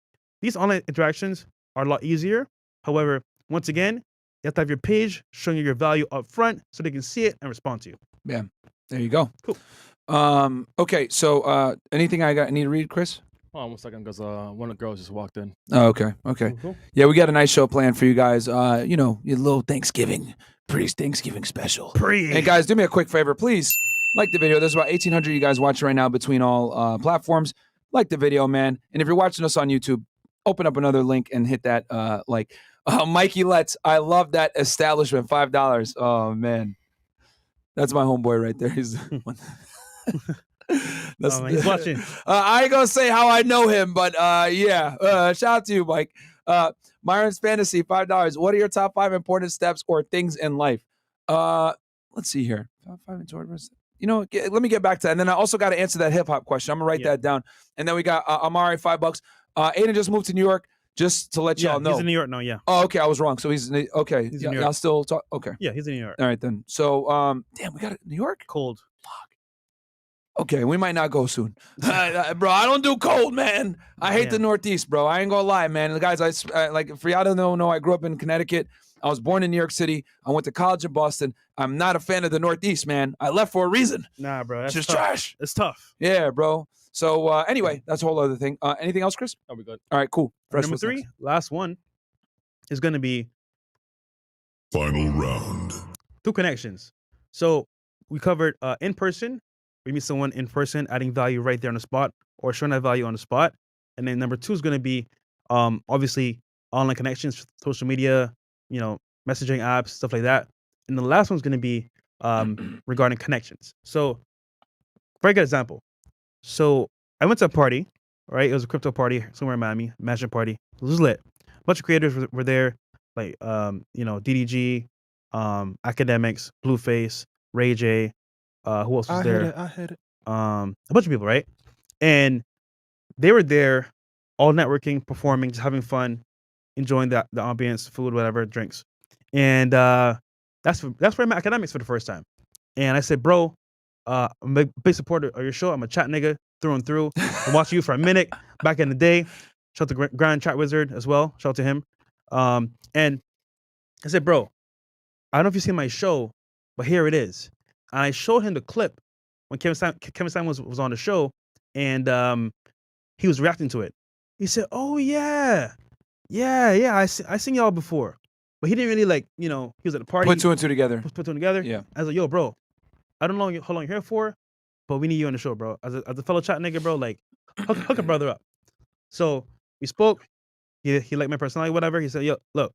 these online interactions are a lot easier. However, once again, you have to have your page showing you your value up front so they can see it and respond to you. Yeah, there you go. Cool. Okay, so anything I need to read, Chris? Hold on 1 second, because one of the girls just walked in. Oh, okay. Cool. Yeah, we got a nice show planned for you guys. You know, your little Thanksgiving special. And guys, do me a quick favor, please. Like the video. There's about 1,800 you guys watching right now between all platforms. Like the video, man. And if you're watching us on YouTube, open up another link and hit that like. Mikey Letts, I love that establishment. $5. Oh man, that's my homeboy right there. He's he's watching. I ain't gonna say how I know him, but yeah. Shout out to you, Mike. Myron's Fantasy, $5. What are your top 5 important steps or things in life? Let's see here. Top 5 important. You know, let me get back to that. And then I also got to answer that hip hop question. I'm gonna write that down. And then we got Amari, $5. Aiden just moved to New York. Just to let y'all know. He's in New York now, yeah. Oh, okay. I was wrong. So he's okay. He's in New York. Y'all still talk? Okay. Yeah, he's in New York. All right, then. So, damn, we got it. New York? Cold. Fuck. Okay, we might not go soon. Bro, I don't do cold, man. I hate the Northeast, bro. I ain't gonna lie, man. The guys, I like, for y'all don't know, I grew up in Connecticut. I was born in New York City. I went to college in Boston. I'm not a fan of the Northeast, man. I left for a reason. Nah, bro. That's just tough. trash. It's tough. Yeah, bro. So, anyway, that's a whole other thing. Anything else, Chris? That'll be good. All right, cool. Number 3, last one, is going to be Final round. 2 connections. So we covered in person. We meet someone in person, adding value right there on the spot, or showing that value on the spot. And then number 2 is going to be obviously online connections, social media, you know, messaging apps, stuff like that. And the last one's going to be regarding connections. So, very good example. So I went to a party, right? It was a crypto party somewhere in Miami, mansion party. It was lit. A bunch of creators were there, like you know, DDG, Akademiks, Blueface, Ray J. Who else was there? I had it. A bunch of people, right? And they were there, all networking, performing, just having fun, enjoying the ambience, food, whatever, drinks. And that's where I met Akademiks for the first time. And I said, bro, I'm a big supporter of your show. I'm a chat nigga through and through. I'm watching you for a minute back in the day. Shout out to Grand Chat Wizard as well. Shout out to him. And I said, bro, I don't know if you've seen my show, but here it is. And I showed him the clip when Kevin Simon was on the show, and he was reacting to it. He said, oh yeah, I seen y'all before. But he didn't really, like, you know, he was at the party. Put 2 and 2 together. Put 2 together. Yeah. I was like, yo, bro, I don't know how long you're here for, but we need you on the show, bro. As a fellow chat nigga, bro, like, hook a brother up. So we spoke. He liked my personality, whatever. He said, yo, look,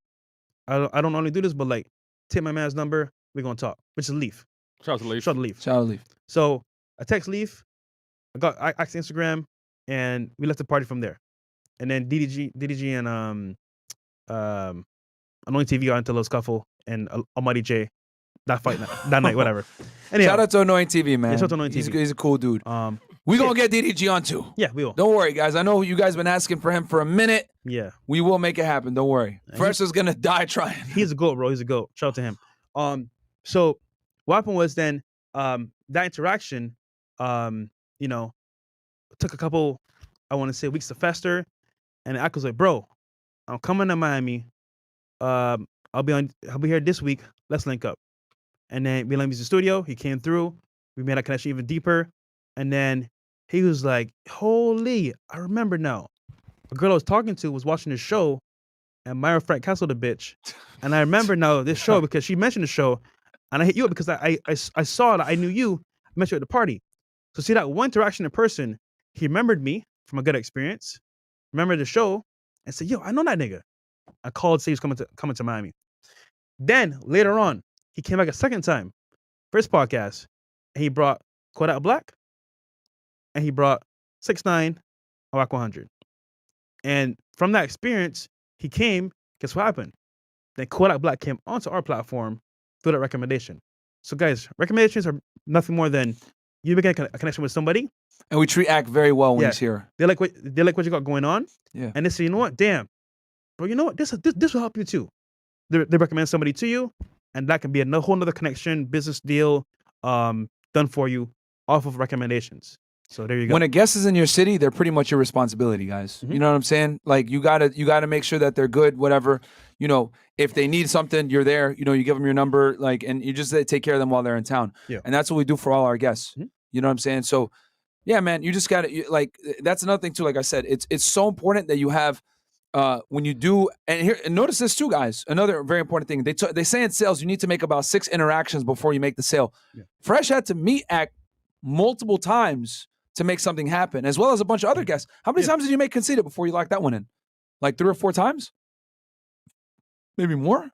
I don't only do this, but like, take my man's number. We're gonna talk. Which is Leaf. Shout out to Leaf. Shout out to Leaf. Shout out Leaf. So I text Leaf. I asked Instagram, and we left the party from there. And then DDG and Annoying TV got into a little scuffle, and Almighty J, that fight that night, whatever. Anyhow, Shout out to Annoying TV, man. Yeah, shout out to Annoying TV. He's a cool dude. We gonna get DDG on too. Yeah, we will. Don't worry, guys. I know you guys been asking for him for a minute. Yeah, we will make it happen. Don't worry. Fresh is gonna die trying. He's a goat, bro. He's a goat. Shout out to him. So what happened was then that interaction, you know, took a couple, I want to say, weeks to fester, and I was like, bro, I'm coming to Miami. I'll be here this week. Let's link up. And then we linked in the studio. He came through. We made that connection even deeper. And then he was like, holy, I remember now. A girl I was talking to was watching the show, and Myron Frank castled the bitch. And I remember now this show because she mentioned the show, and I hit you up because I saw that I knew you. I met you at the party. So see that one interaction in person he remembered me from a good experience, remembered the show, and said, "Yo, I know that nigga." I called, say he's coming to Miami. Then later on, he came back a second time, first podcast, and he brought Kodak Black, and he brought 6ix9ine, Rock 100. And from that experience, he came. Guess what happened? Then Kodak Black came onto our platform through that recommendation. So guys, recommendations are nothing more than you making a connection with somebody, And we treat Act very well when he's here. They like what you got going on, Yeah. and they say, you know what, damn, bro, you know what, this will help you too. They recommend somebody to you, and that can be a whole nother connection, business deal, done for you off of recommendations. So there you go. When a guest is in your city, they're pretty much your responsibility, guys. You know what I'm saying? Like you gotta make sure that they're good, whatever. You know, if they need something, you're there. You know, you give them your number, like, and you just take care of them while they're in town. Yeah. And that's what we do for all our guests. You know what I'm saying? So, yeah, man, you just gotta like. That's another thing too. Like I said, it's so important that you have. When you do, and notice this too, guys. Another very important thing. They say in sales, you need to make about 6 interactions before you make the sale. Yeah. Fresh had to meet Act multiple times to make something happen, as well as a bunch of other guests. How many times did you make Conceited before you locked that one in? Like 3 or 4 times? Maybe more?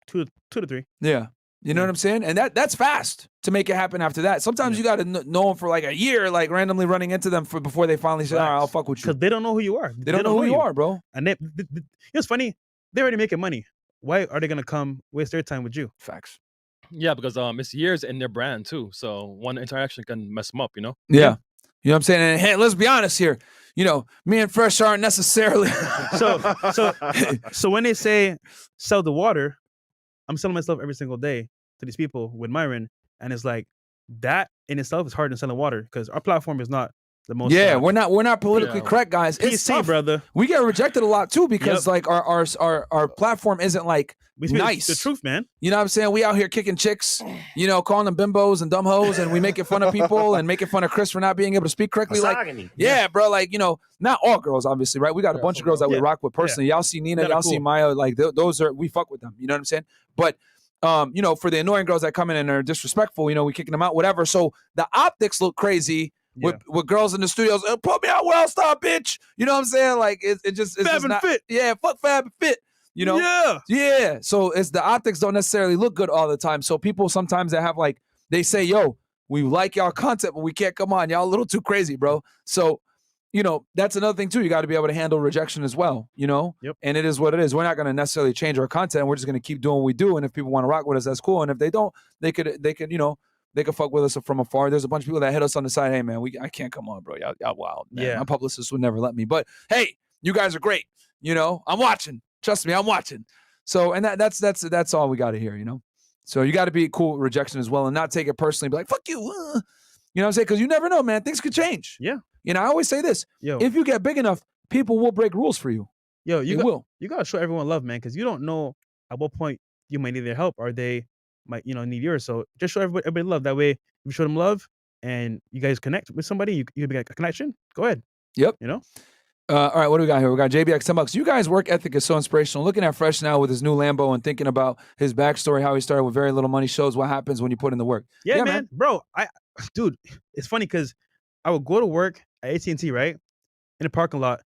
2 to 3. Yeah. You know what I'm saying? And that's fast to make it happen after that. Sometimes you got to know them for like a year, like randomly running into them before they finally say, all right, I'll fuck with you. Because they don't know who you are. They don't know who you are, bro. And it's funny. They're already making money. Why are they going to come waste their time with you? Facts. Yeah, because it's years in their brand too. So one interaction can mess them up, you know? Yeah. You know what I'm saying? And hey, let's be honest here. You know, me and Fresh aren't necessarily. So when they say sell the water, I'm selling myself every single day to these people with Myron. And it's like that in itself is harder than selling water because our platform is not the most. Yeah, we're not politically correct, guys. It's PC, tough, brother. We get rejected a lot too because like our platform isn't like nice. The truth, man. You know what I'm saying? We out here kicking chicks, you know, calling them bimbos and dumb hoes, and we making fun of people and making fun of Chris for not being able to speak correctly. Like, yeah, bro, like, you know, not all girls, obviously, right? We got a bunch of girls that we rock with personally. Y'all see Nina, y'all see Maya, like those are, we fuck with them. You know what I'm saying? But you know, for the annoying girls that come in and are disrespectful, you know, we kicking them out, whatever. So the optics look crazy with girls in the studios. Put me out where I'll stop, bitch. You know what I'm saying? Like it's Fab just and not, Fit. Yeah, fuck Fab and Fit. You know? Yeah. So it's the optics don't necessarily look good all the time. So people sometimes that have like, they say, yo, we like y'all content, but we can't come on. Y'all a little too crazy, bro. So, you know, that's another thing too. You got to be able to handle rejection as well, you know? Yep. And it is what it is. We're not going to necessarily change our content. We're just going to keep doing what we do. And if people want to rock with us, that's cool. And if they don't, they could, you know, they could fuck with us from afar. There's a bunch of people that hit us on the side. Hey man, I can't come on, bro. Y'all wild. Man. Yeah. My publicist would never let me, but hey, you guys are great. You know, I'm watching. Trust me, I'm watching. So, and that's all we got to hear, you know? So you got to be cool with rejection as well and not take it personally. Be like, fuck you. You know what I'm saying? Because you never know, man. Things could change. Yeah. You know, I always say this. If you get big enough, people will break rules for you. You got to show everyone love, man, because you don't know at what point you might need their help or they might, you know, need yours. So just show everybody love. That way, if you show them love and you guys connect with somebody, you can make a connection. Go ahead. Yep. You know? All right, what do we got here? We got JBX $10. You guys' work ethic is so inspirational. Looking at Fresh now with his new Lambo and thinking about his backstory, how he started with very little money, shows what happens when you put in the work. Yeah, man. Bro, dude, it's funny because I would go to work at AT&T, right? In the parking lot.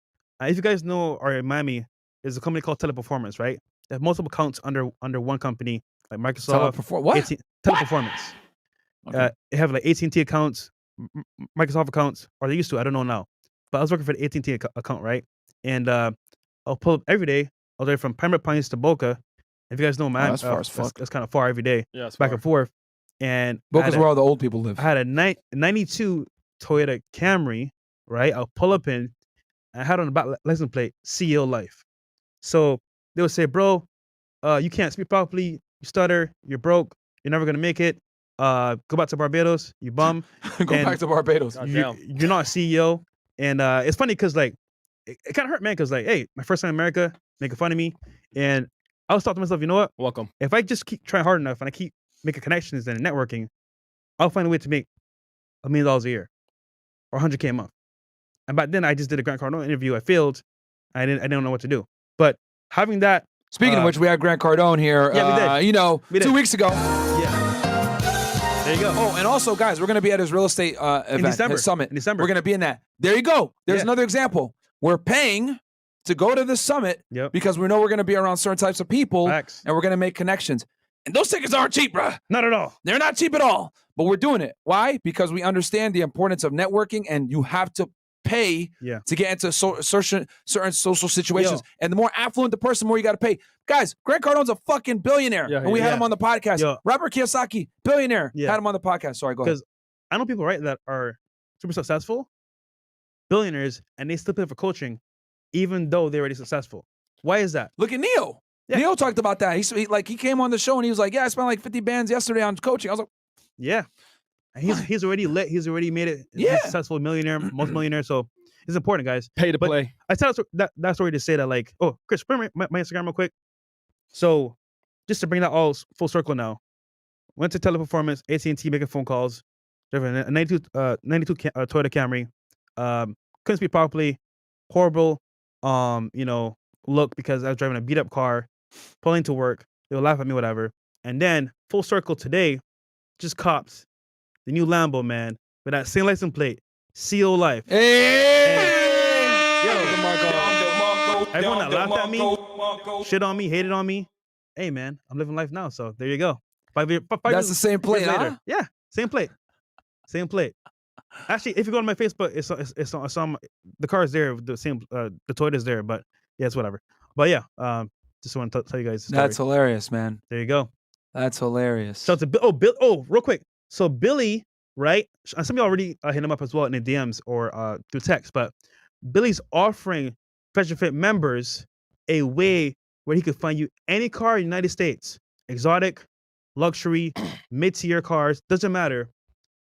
If you guys know, or in Miami, there's a company called Teleperformance, right? They have multiple accounts under one company, like Microsoft. Teleperformance. Okay. They have like AT&T accounts, Microsoft accounts, or they used to. I don't know now. But I was working for the AT&T account, right? And I'll pull up every day. I was there from Pembroke Pines to Boca. If you guys know, man, that's far as fuck. That's kind of far every day. Yeah, it's back far. and forth. And Boca's where all the old people live. I had a 92 Toyota Camry, right? I'll pull up in. I had on the back license plate, CEO Life. So they would say, bro, you can't speak properly. You stutter. You're broke. You're never going to make it. Go back to Barbados. You bum. Back to Barbados. You're not a CEO. And it's funny because, like, it kind of hurt, man, because, like, hey, my first time in America, making fun of me. And I was thought to myself, you know what? Welcome. If I just keep trying hard enough and I keep making connections and networking, I'll find a way to make $1 million a year or $100K a month. And back then, I just did a Grant Cardone interview. I failed. I didn't know what to do. But having that. Speaking of which, we had Grant Cardone here, yeah, we did. you know, 2 weeks ago. Yeah. There you go. Oh, and also, guys, we're going to be at his real estate event, December. his summit. In December. We're going to be in that. There you go. There's Yeah. another example. We're paying to go to the summit Yep. because we know we're going to be around certain types of people Facts. and we're going to make connections. And those tickets aren't cheap, bruh. Not at all. They're not cheap at all. But we're doing it. Why? Because we understand the importance of networking, and you have to pay to get into certain social situations. Yo. And the more affluent the person, the more you got to pay. Guys, Grant Cardone's a fucking billionaire. Yeah, and we had him on the podcast. Yo. Robert Kiyosaki, billionaire. Yeah. Had him on the podcast. Sorry, go ahead. Because I know people, right, that are super successful, billionaires, and they still pay for coaching, even though they're already successful. Why is that? Look at Neo. Yeah. Neo talked about that. He came on the show and he was like, yeah, I spent like 50 bands yesterday on coaching. I was like, Yeah. And he's already lit. He's already made it. Yeah. He's a successful millionaire, multi-millionaire. So it's important, guys. Pay to But play. I tell that story to say that, like, oh, Chris, put my Instagram real quick. So just to bring that all full circle now, went to Teleperformance, AT&T, making phone calls, driving a 92 Toyota Camry, couldn't speak properly, horrible, look, because I was driving a beat up car, pulling to work. They would laugh at me, whatever. And then full circle today, just cops, the new Lambo, man, with that same license plate, CO Life. Everyone that laughed at me, shit on me, hated on me. Hey, man, I'm living life now. So there you go. 5 years. that's the same plate, later. huh? Yeah, same plate. Same plate. Actually, if you go to my Facebook, it's on the car is there, the same the Toyota's there, but yeah, it's whatever. But yeah, just want to tell you guys the story. That's hilarious, man. There you go. That's hilarious. So to Bill. Oh, real quick. So Billy, right? And some of y'all already hit him up as well in the DMs or through text, but Billy's offering Fresh Fit members a way where he could find you any car in the United States, exotic, luxury, mid-tier cars, doesn't matter,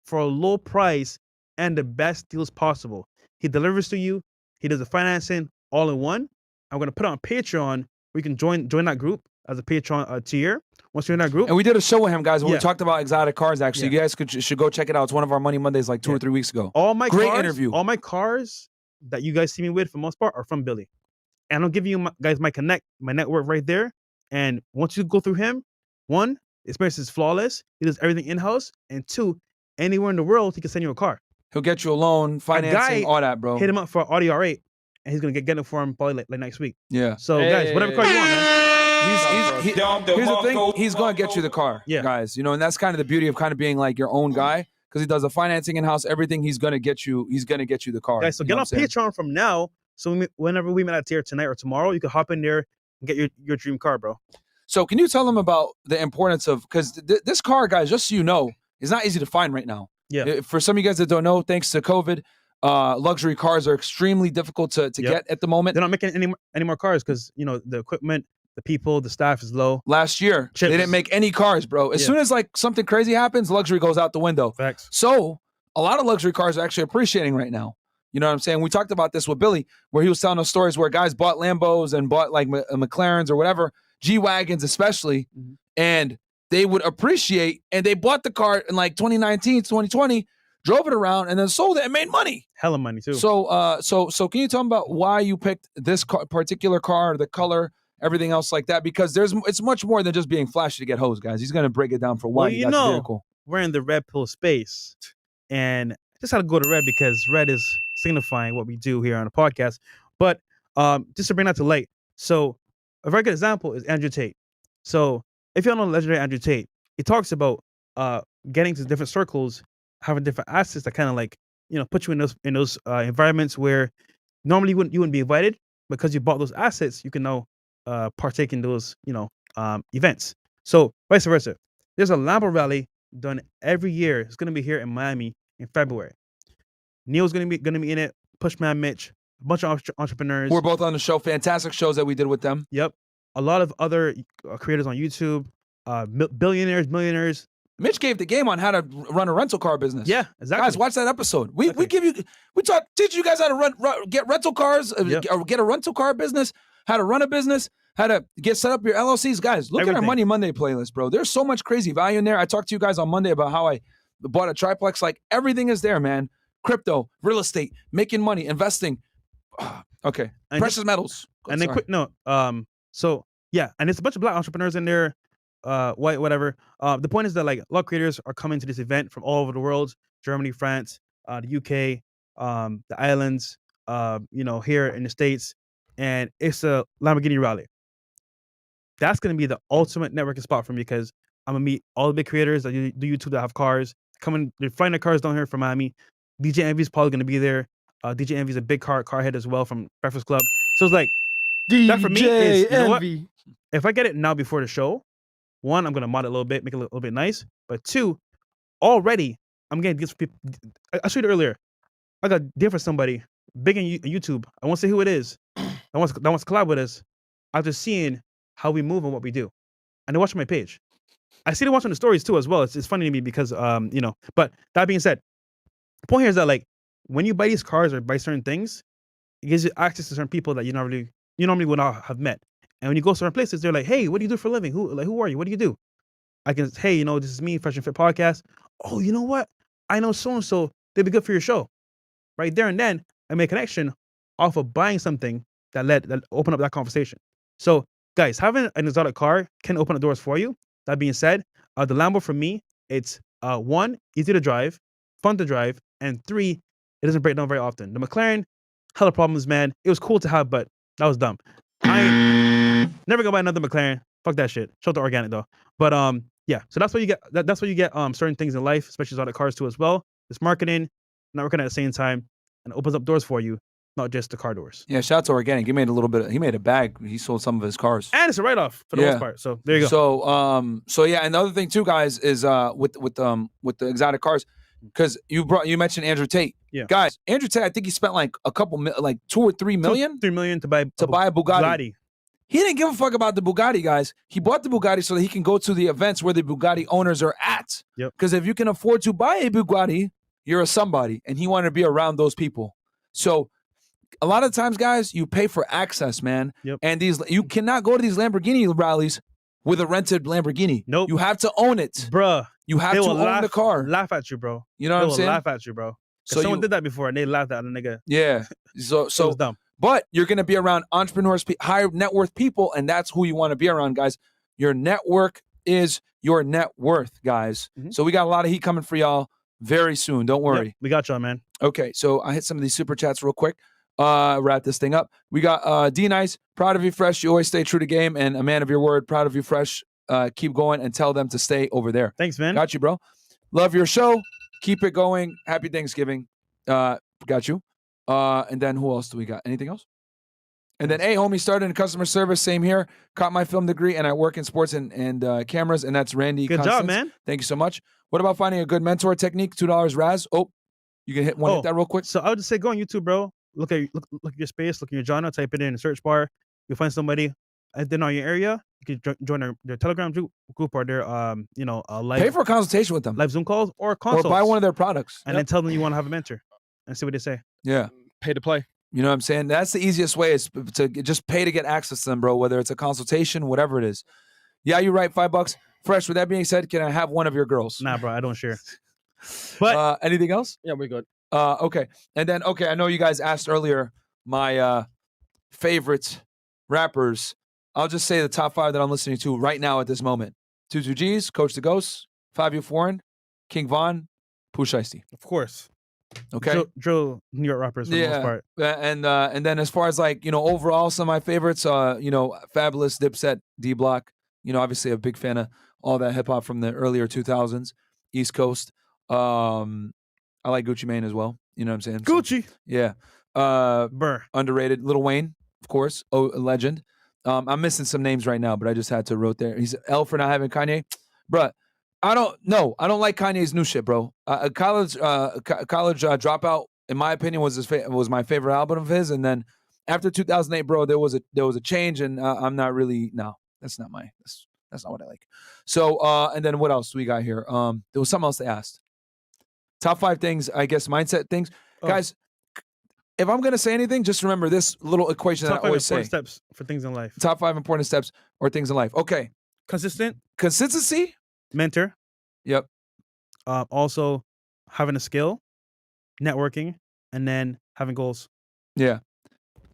for a low price and the best deals possible. He delivers to you. He does the financing all in one. I'm going to put it on Patreon where you can join that group as a Patreon tier. Once you're in that group. And we did a show with him, guys, when we Yeah. talked about exotic cars, actually. Yeah. You guys should go check it out. It's one of our Money Mondays like 2 or 3 weeks ago. All my Great cars, interview. All my cars that you guys see me with, for the most part, are from Billy. And I'll give you guys my network right there. And once you go through him, one, the experience is flawless. He does everything in-house. And two, anywhere in the world, he can send you a car. He'll get you a loan, financing, all that, bro. Hit him up for Audi R8, and he's going to get it for him probably like next week. Yeah. So, guys, whatever car you want, man. Here's the thing. He's going to get you the car, Yeah. guys. And that's kind of the beauty of kind of being like your own guy, because he does the financing in-house, everything. He's going to get you the car. Guys, so You get know on what I'm saying? Patreon from now. So whenever we meet out here tonight or tomorrow, you can hop in there and get your dream car, bro. So can you tell them about the importance of, because this car, guys, just so you know, is not easy to find right now. Yeah. For some of you guys that don't know, thanks to COVID, luxury cars are extremely difficult to get at the moment. They're not making any more cars because the equipment, the people, the staff is low. Last year, Chips. they didn't make any cars, bro. As Yeah. soon as like something crazy happens, luxury goes out the window. Facts. So a lot of luxury cars are actually appreciating right now. You know what I'm saying? We talked about this with Billy, where he was telling us stories where guys bought Lambos and bought like McLarens or whatever, G-Wagons especially, and they would appreciate, and they bought the car in like 2019, 2020, drove it around, and then sold it and made money. Hella money too. So, so can you tell me about why you picked this particular car, the color, everything else like that? Because it's much more than just being flashy to get hoes, guys. He's gonna break it down for why Well, you you got the know, vehicle. we're in the red pill space, and just had to go to red because red is signifying what we do here on the podcast. But just to bring that to light, so a very good example is Andrew Tate. So if you don't know legendary Andrew Tate, he talks about getting to different circles, having different assets that kind of like put you in those environments where normally you wouldn't be invited, because you bought those assets. You can now partake in those events. So vice versa. There's a Lambo rally done every year. It's gonna be here in Miami in February. Neil's gonna be in it. Pushman Mitch, a bunch of entrepreneurs. We're both on the show. Fantastic shows that we did with them. Yep. A lot of other creators on YouTube, billionaires, millionaires. Mitch gave the game on how to run a rental car business. Yeah, exactly. Guys, watch that episode. We Exactly. teach you guys how to get rental cars, Yep. or get a rental car business, how to run a business, how to get set up your LLCs. Guys, look at our Everything. Money Monday playlist, bro. There's so much crazy value in there. I talked to you guys on Monday about how I bought a triplex. Like, everything is there, man. Crypto, real estate, making money, investing. Okay. And Precious metals. And then Sorry. so yeah, and it's a bunch of black entrepreneurs in there. white, whatever. The point is that like a lot of creators are coming to this event from all over the world: Germany, France, the UK, the islands, here in the States, and it's a Lamborghini rally. That's gonna be the ultimate networking spot for me because I'm gonna meet all the big creators that do YouTube that have cars. They're flying their cars down here from Miami. DJ Envy's probably gonna be there. DJ Envy's a big car head as well from Breakfast Club. So it's like that for me is, you know what? If I get it now before the show, one, I'm gonna mod it a little bit, make it a little bit nice. But two, already I'm getting gifts for people. I showed you earlier. I got a deal for somebody big in YouTube. I won't say who it is. That wants to collab with us. After seeing how we move and what we do, and they watch my page. I see them watching the stories too as well. It's funny to me because But that being said, the point here is that like when you buy these cars or buy certain things, it gives you access to certain people that you normally would not have met. And when you go certain places, they're like, "Hey, what do you do for a living? Who are you? What do you do?" I can, "Hey, this is me, Fresh and Fit Podcast. Oh, you know what? I know so and so. They'd be good for your show." Right there and then, I make a connection off of buying something that opened up that conversation. So, guys, having an exotic car can open the doors for you. That being said, the Lambo for me, it's one, easy to drive, fun to drive, and three, it doesn't break down very often. The McLaren, hella problems, man. It was cool to have, but that was dumb. I ain't never gonna buy another McLaren. Fuck that shit. Shout out to organic though. But yeah. So that's what you get. That's what you get. Certain things in life, especially exotic cars too as well. It's marketing, networking at the same time, and it opens up doors for you, not just the car doors. Yeah, shout out to organic. He made a bag. He sold some of his cars. And it's a write-off for the most part. So there you go. So yeah, and the other thing too, guys, is with the exotic cars, because you mentioned Andrew Tate. Yeah. Guys, Andrew Tate, I think he spent like a couple like 2 or 3 million. 3 million to buy a Bugatti. He didn't give a fuck about the Bugatti, guys. He bought the Bugatti so that he can go to the events where the Bugatti owners are at. Yep. Because if you can afford to buy a Bugatti, you're a somebody, and he wanted to be around those people. So a lot of times, guys, you pay for access, man. Yep. And you cannot go to these Lamborghini rallies with a rented Lamborghini. Nope. You have to own it. Bruh. You have to own the car. Laugh at you, bro. You know what I'm saying? Laugh at you, bro. So someone did that before and they laughed at a nigga. Yeah. So it was dumb. But you're going to be around entrepreneurs, high net worth people, and that's who you want to be around, guys. Your network is your net worth, guys. Mm-hmm. So we got a lot of heat coming for y'all very soon. Don't worry. Yep, we got y'all, man. Okay, so I hit some of these super chats real quick. Wrap this thing up. We got D Nice, proud of you, Fresh. You always stay true to game and a man of your word. Proud of you, Fresh. Keep going and tell them to stay over there. Thanks, man. Got you, bro. Love your show. Keep it going. Happy Thanksgiving. Got you. And then who else do we got? Anything else? And then, hey, homie, started in customer service. Same here. Caught my film degree, and I work in sports and cameras, and that's Randy. Good Constance. job, man. Thank you so much. What about finding a good mentor technique? $2 Raz. Oh, you can hit that real quick. So I would just say go on YouTube, bro. Look at your space, look at your genre, type it in the search bar. You'll find somebody. And then on your area, you can join their Telegram group or their live. Pay for a consultation with them. Live Zoom calls or consults. Or buy one of their products. And then tell them you want to have a mentor and see what they say. Yeah. Pay to play. You know what I'm saying? That's the easiest way is to just pay to get access to them, bro, whether it's a consultation, whatever it is. Yeah, you're right. $5. Fresh. With that being said, can I have one of your girls? Nah, bro, I don't share. But anything else? Yeah, we're good. Okay. And then, I know you guys asked earlier my favorite rappers. I'll just say the top 5 that I'm listening to right now at this moment. 22Gs, Coach the Ghost, 5U Foreign, King Von, Pooh Shiesty. Of course. Okay. Drill New York rappers for the most part. And then as far as overall some of my favorites, Fabulous, Dipset, D Block, obviously a big fan of all that hip hop from the earlier 2000s, East Coast. I like Gucci Mane as well. You know what I'm saying? Gucci. So, yeah. Underrated. Lil Wayne, of course. Oh, a legend. I'm missing some names right now, but I just had to wrote there. He's L for not having Kanye. Bruh, I don't like Kanye's new shit, bro. College Dropout, in my opinion, was my favorite album of his. And then after 2008, bro, there was a change, and I'm not really that's not what I like. So and then what else do we got here? There was something else they asked. Top 5 things, I guess, mindset things, guys. If I'm gonna say anything, just remember this little equation that I always say. Top 5 important steps for things in life. Top 5 important steps or things in life. Okay. Consistency. Mentor. Yep. Also having a skill, networking, and then having goals. Yeah.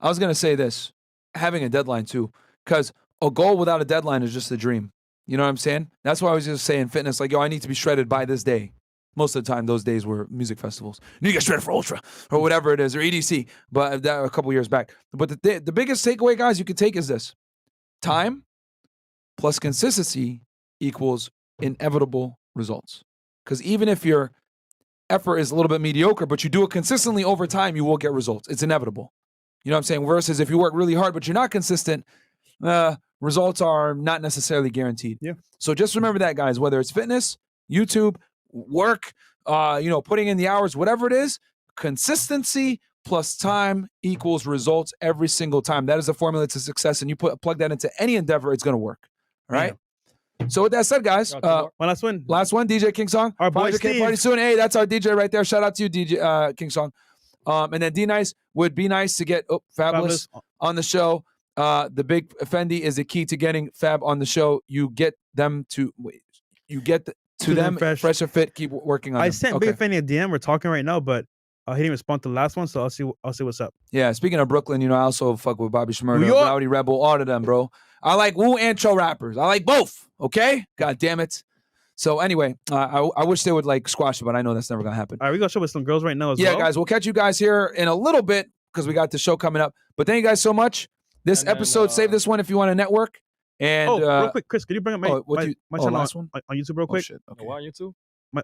I was going to say this, having a deadline too, because a goal without a deadline is just a dream. You know what I'm saying? That's why I was just saying fitness, like, yo, I need to be shredded by this day. Most of the time, those days were music festivals. You get shredded for Ultra or whatever it is, or EDC, but that a couple years back. But the biggest takeaway, guys, you can take is this. Time plus consistency equals inevitable results. Because even if your effort is a little bit mediocre, but you do it consistently over time, you will get results. It's inevitable. You know what I'm saying? Versus if you work really hard, but you're not consistent, results are not necessarily guaranteed. Yeah. So just remember that, guys, whether it's fitness, YouTube, work, putting in the hours, whatever it is, consistency plus time equals results every single time. That is the formula to success. And you plug that into any endeavor, it's going to work. All right. Yeah. So with that said, guys, one last one. Last one, DJ King Song. Our boy Steve. Party soon. Hey, that's our DJ right there. Shout out to you, DJ King Song. And then D-Nice would be nice to get Fabulous on the show. The big Fendi is the key to getting Fab on the show. You get them to them fresh or fit. Keep working on. I sent Big Fendi a DM. We're talking right now, but he didn't respond to the last one, so I'll see what's up. Yeah. Speaking of Brooklyn, I also fuck with Bobby Shmurda, Rowdy Rebel, all of them, bro. I like Wu and Cho rappers. I like both. Okay. God damn it. So anyway, I wish they would like squash it, but I know that's never gonna happen. All right, we gonna show with some girls right now as well. Yeah, guys, we'll catch you guys here in a little bit because we got the show coming up. But thank you guys so much. This episode, save this one if you want to network. And real quick, Chris, can you bring up my channel on YouTube real quick? Shit. Okay. Why on YouTube?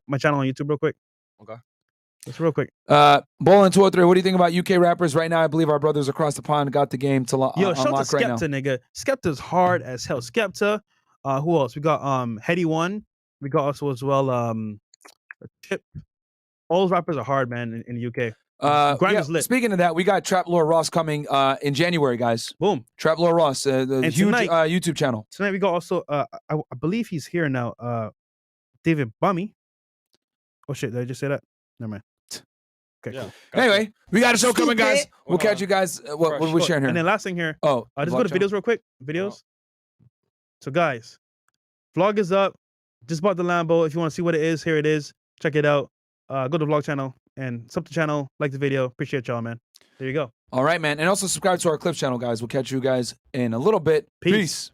My channel on YouTube real quick. Okay. Just real quick. Bowling 203. What do you think about UK rappers right now? I believe our brothers across the pond got the game to shout out to unlock right now. Skepta, nigga. Skepta's hard as hell. Skepta. Who else? We got Heady One. We got also as well Chip. All those rappers are hard, man, in the UK. Grind is lit. Speaking of that, we got Trap Lord Ross coming in January, guys. Boom. Trap Lord Ross, the huge tonight, YouTube channel. Tonight we got also I believe he's here now. David Bummy. Oh shit, did I just say that? Never mind. Okay, cool. Anyway, we got a show coming, guys. We'll catch you guys. What are we sharing here? And then last thing here. Just go to videos real quick. Videos. So guys, vlog is up. Just bought the Lambo. If you want to see what it is, here it is. Check it out. Go to the vlog channel and sub the channel, like the video. Appreciate y'all, man. There you go. All right, man. And also subscribe to our Clips channel, guys. We'll catch you guys in a little bit. Peace.